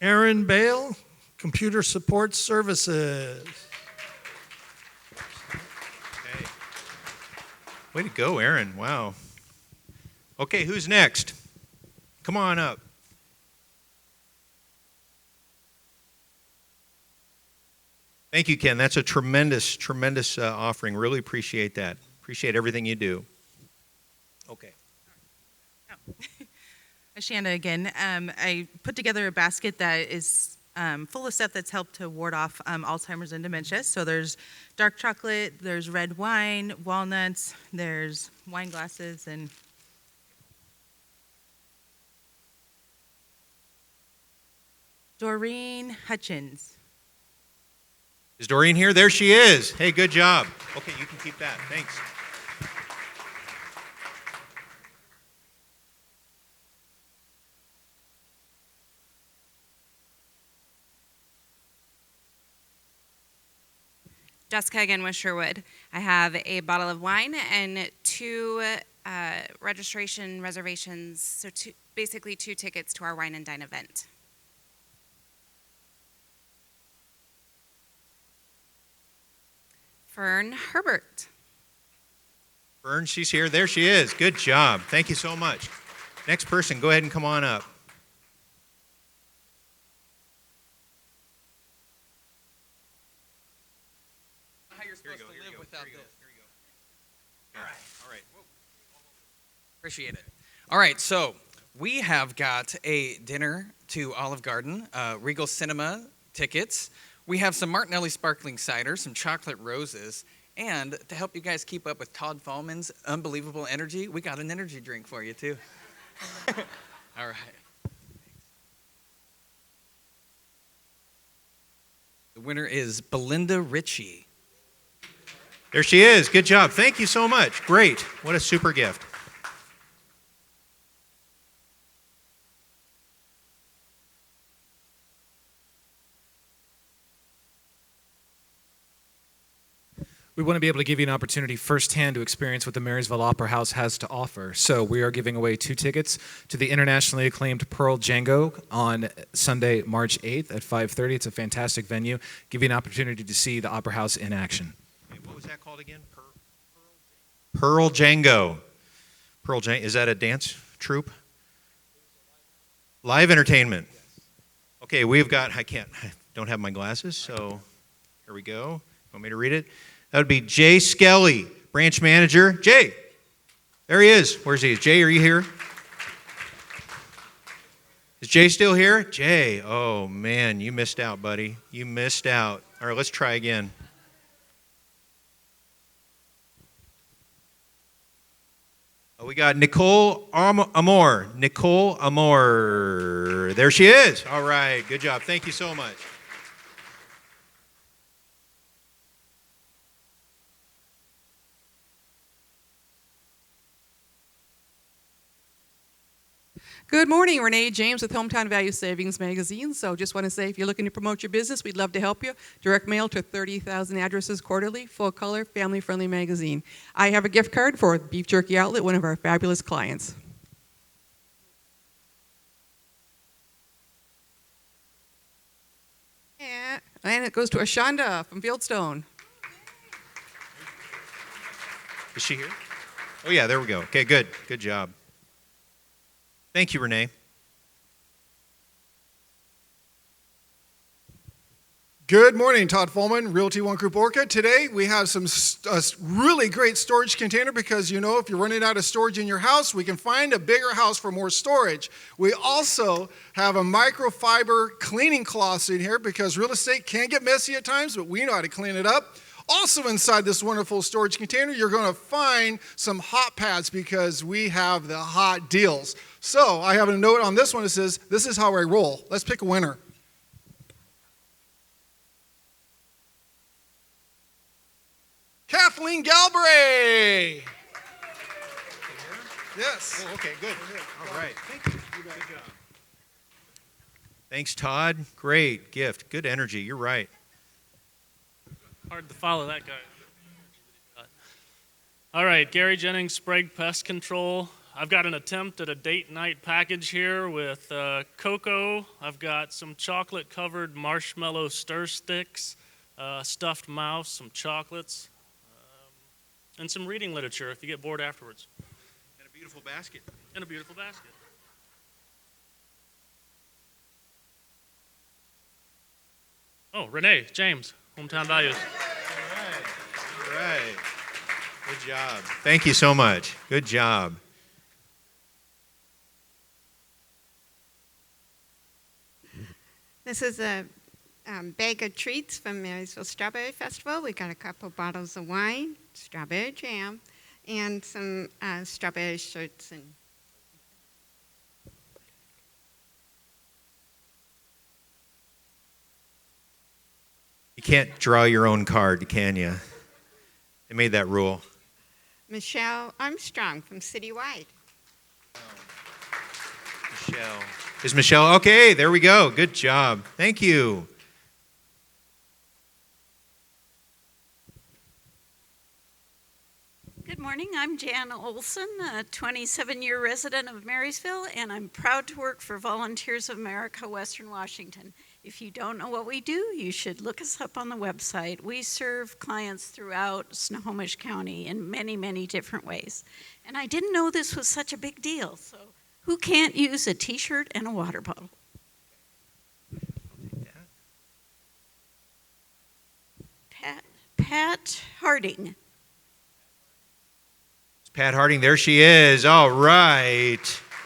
Speaker 2: Aaron Bale, Computer Support Services.
Speaker 4: Okay. Way to go, Aaron. Wow. Okay, who's next? Come on up. Thank you, Ken. That's a tremendous, tremendous offering. Really appreciate that. Appreciate everything you do. Okay.
Speaker 12: Ashanda again. I put together a basket that is full of stuff that's helped to ward off Alzheimer's and dementia. So there's dark chocolate, there's red wine, walnuts, there's wine glasses, and Doreen Hutchins.
Speaker 4: Is Doreen here? There she is. Hey, good job. Okay, you can keep that. Thanks.
Speaker 7: Jessica again with Sherwood. I have a bottle of wine and two registration reservations, so basically 2 tickets to our Wine and Dine event. Fern Herbert.
Speaker 4: Fern, she's here. There she is. Good job. Thank you so much. Next person, go ahead and come on up.
Speaker 14: Appreciate it. All right, so we have got a dinner to Olive Garden, Regal Cinema tickets. We have some Martinelli sparkling cider, some chocolate roses, and to help you guys keep up with Todd Fallman's unbelievable energy, we got an energy drink for you too. All right. The winner is Belinda Ritchie.
Speaker 4: There she is. Good job. Thank you so much. Great. What a super gift.
Speaker 15: We want to be able to give you an opportunity firsthand to experience what the Marysville Opera House has to offer. So we are giving away 2 tickets to the internationally acclaimed Pearl Django on Sunday, March 8th at 5:30. It's a fantastic venue. Give you an opportunity to see the Opera House in action.
Speaker 4: Wait, what was that called again? Pearl Django. Pearl Django. Is that a dance troupe? Live entertainment. Okay, I don't have my glasses, so here we go. Want me to read it? That would be Jay Skelly, branch manager. Jay, there he is. Where's he? Jay, are you here? Is Jay still here? Jay, oh man, you missed out, buddy. You missed out. All right, let's try again. We got Nicole Amor. Nicole Amor. There she is. All right, good job. Thank you so much.
Speaker 16: Good morning, Renee James with Hometown Value Savings Magazine. So just want to say if you're looking to promote your business, we'd love to help you. Direct mail to 30,000 addresses quarterly, full color, family friendly magazine. I have a gift card for Beef Jerky Outlet, one of our fabulous clients. Yeah, and it goes to Ashonda from Fieldstone.
Speaker 4: Is she here? Oh yeah, there we go. Okay, good. Good job. Thank you, Renee.
Speaker 3: Good morning, Todd Fulman, Realty One Group Orca. Today we have some really great storage container because if you're running out of storage in your house, we can find a bigger house for more storage. We also have a microfiber cleaning cloth in here because real estate can get messy at times, but we know how to clean it up. Also inside this wonderful storage container, you're going to find some hot pads because we have the hot deals. So I have a note on this one that says, this is how I roll. Let's pick a winner. Kathleen Galbraith. Yes.
Speaker 4: Oh, okay, good. All right. Thank you. Good job. Thanks, Todd. Great gift. Good energy. You're right.
Speaker 11: Hard to follow that guy. All right, Gary Jennings, Sprague Pest Control. I've got an attempt at a date night package here with cocoa. I've got some chocolate-covered marshmallow stir sticks, stuffed mouse, some chocolates, and some reading literature if you get bored afterwards.
Speaker 4: And a beautiful basket.
Speaker 11: And a beautiful basket. Oh, Renee James, Hometown Values.
Speaker 4: All right. Good job. Thank you so much. Good job.
Speaker 8: This is a bag of treats from Marysville Strawberry Festival. We got a couple bottles of wine, strawberry jam, and some strawberry shirts and
Speaker 4: You can't draw your own card, can you? They made that rule.
Speaker 8: Michelle Armstrong from Citywide.
Speaker 4: Michelle. Is Michelle? Okay, there we go. Good job. Thank you.
Speaker 17: Good morning. I'm Jan Olson, a 27-year resident of Marysville, and I'm proud to work for Volunteers of America, Western Washington. If you don't know what we do, you should look us up on the website. We serve clients throughout Snohomish County in many, many different ways. And I didn't know this was such a big deal, so who can't use a t-shirt and a water bottle? Pat Harding.
Speaker 4: Pat Harding, there she is. All right.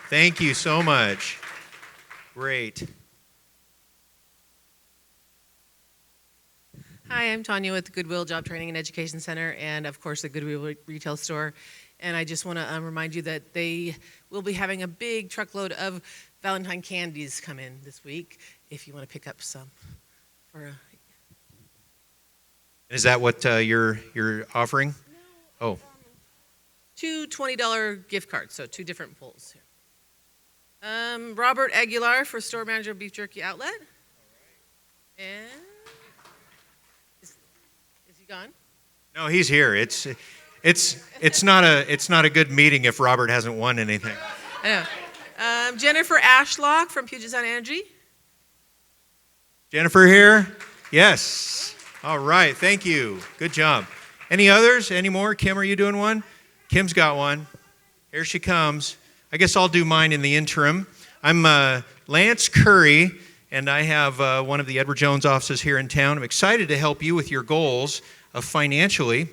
Speaker 4: Thank you so much. Great.
Speaker 18: Hi, I'm Tanya with the Goodwill Job Training and Education Center and, of course, the Goodwill Retail Store. And I just want to remind you that they will be having a big truckload of Valentine candies come in this week if you want to pick up some.
Speaker 4: Is that what you're offering?
Speaker 18: No. Two $20 gift cards, so two different pulls here. Robert Aguilar for store manager of Beef Jerky Outlet. And is he gone?
Speaker 4: No, he's here. It's not a good meeting if Robert hasn't won anything.
Speaker 18: I know. Jennifer Ashlock from Puget Sound Energy.
Speaker 4: Jennifer here? Yes. All right. Thank you. Good job. Any others? Any more? Kim, are you doing one? Kim's got one. Here she comes. I guess I'll do mine in the interim. I'm Lance Curry, and I have one of the Edward Jones offices here in town. I'm excited to help you with your goals financially.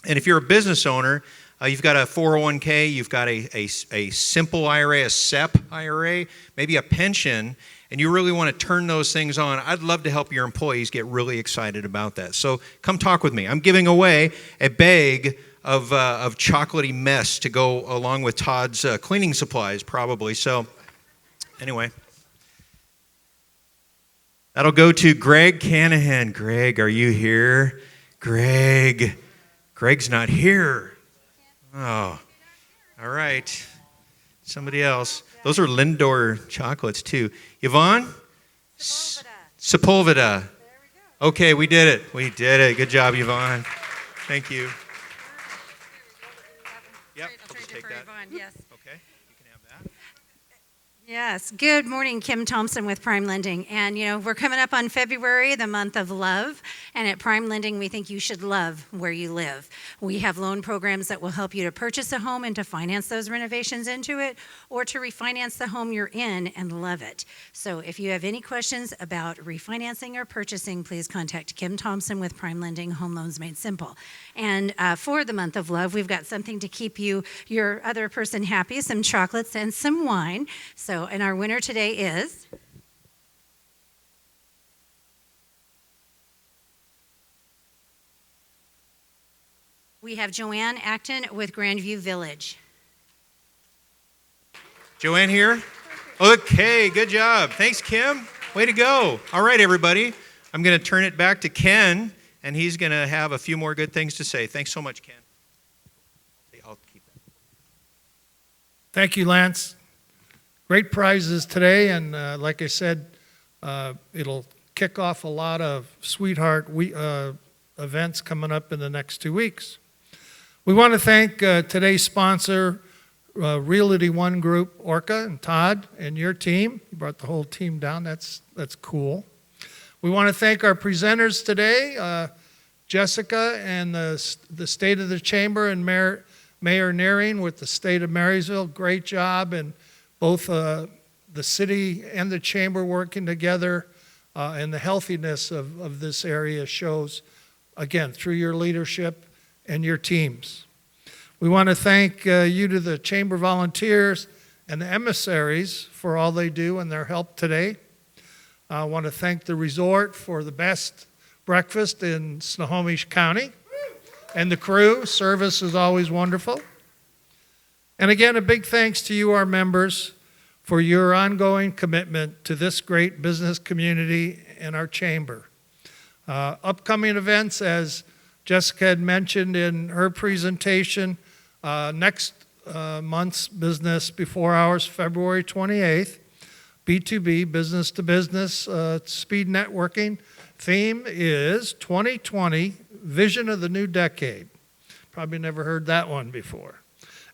Speaker 4: And if you're a business owner, you've got a 401k, you've got a simple IRA, a SEP IRA, maybe a pension, and you really want to turn those things on. I'd love to help your employees get really excited about that. So come talk with me. I'm giving away a bag of chocolatey mess to go along with Todd's cleaning supplies, probably. So anyway, that'll go to Greg Canahan. Greg, are you here? Greg's not here. Oh, all right. Somebody else. Those are Lindor chocolates, too. Yvonne? Sepulveda. Okay, we did it. We did it. Good job, Yvonne. Thank you. Yep, I'll just take that.
Speaker 17: Yes.
Speaker 4: Okay, you can have that.
Speaker 17: Yes. Good morning, Kim Thompson with Prime Lending. And, we're coming up on February, the month of love. And at Prime Lending, we think you should love where you live. We have loan programs that will help you to purchase a home and to finance those renovations into it, or to refinance the home you're in and love it. So if you have any questions about refinancing or purchasing, please contact Kim Thompson with Prime Lending, Home Loans Made Simple. And for the month of love, we've got something to keep your other person happy, some chocolates and some wine. And our winner today is we have Joanne Acton with Grandview Village.
Speaker 4: Joanne here? Okay, good job. Thanks, Kim. Way to go. All right, everybody. I'm going to turn it back to Ken, and he's going to have a few more good things to say. Thanks so much, Ken. I'll keep that.
Speaker 2: Thank you, Lance. Great prizes today, and like I said, it'll kick off a lot of Sweetheart events coming up in the next 2 weeks. We want to thank today's sponsor, Realty One Group, Orca and Todd, and your team. You brought the whole team down. That's cool. We want to thank our presenters today, Jesica and the State of the Chamber and Mayor Nehring with the State of Marysville. Great job, and both the city and the chamber working together, and the healthiness of this area shows, again, through your leadership and your teams. We want to thank you to the chamber volunteers and the emissaries for all they do and their help today. I want to thank the resort for the best breakfast in Snohomish County, and the crew. Service is always wonderful. And again, a big thanks to you, our members, for your ongoing commitment to this great business community and our chamber. Upcoming events, as Jesica had mentioned in her presentation, next month's Business Before Hours, February 28th, B2B, business to business, speed networking. Theme is 2020, Vision of the New Decade. Probably never heard that one before.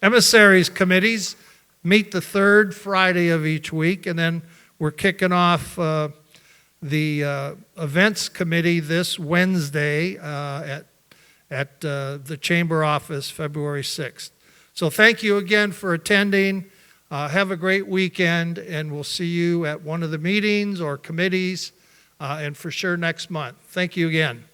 Speaker 2: Emissaries committees meet the third Friday of each week, and then we're kicking off the events committee this Wednesday at the chamber office, February 6th. So thank you again for attending. Have a great weekend, and we'll see you at one of the meetings or committees, and for sure next month. Thank you again.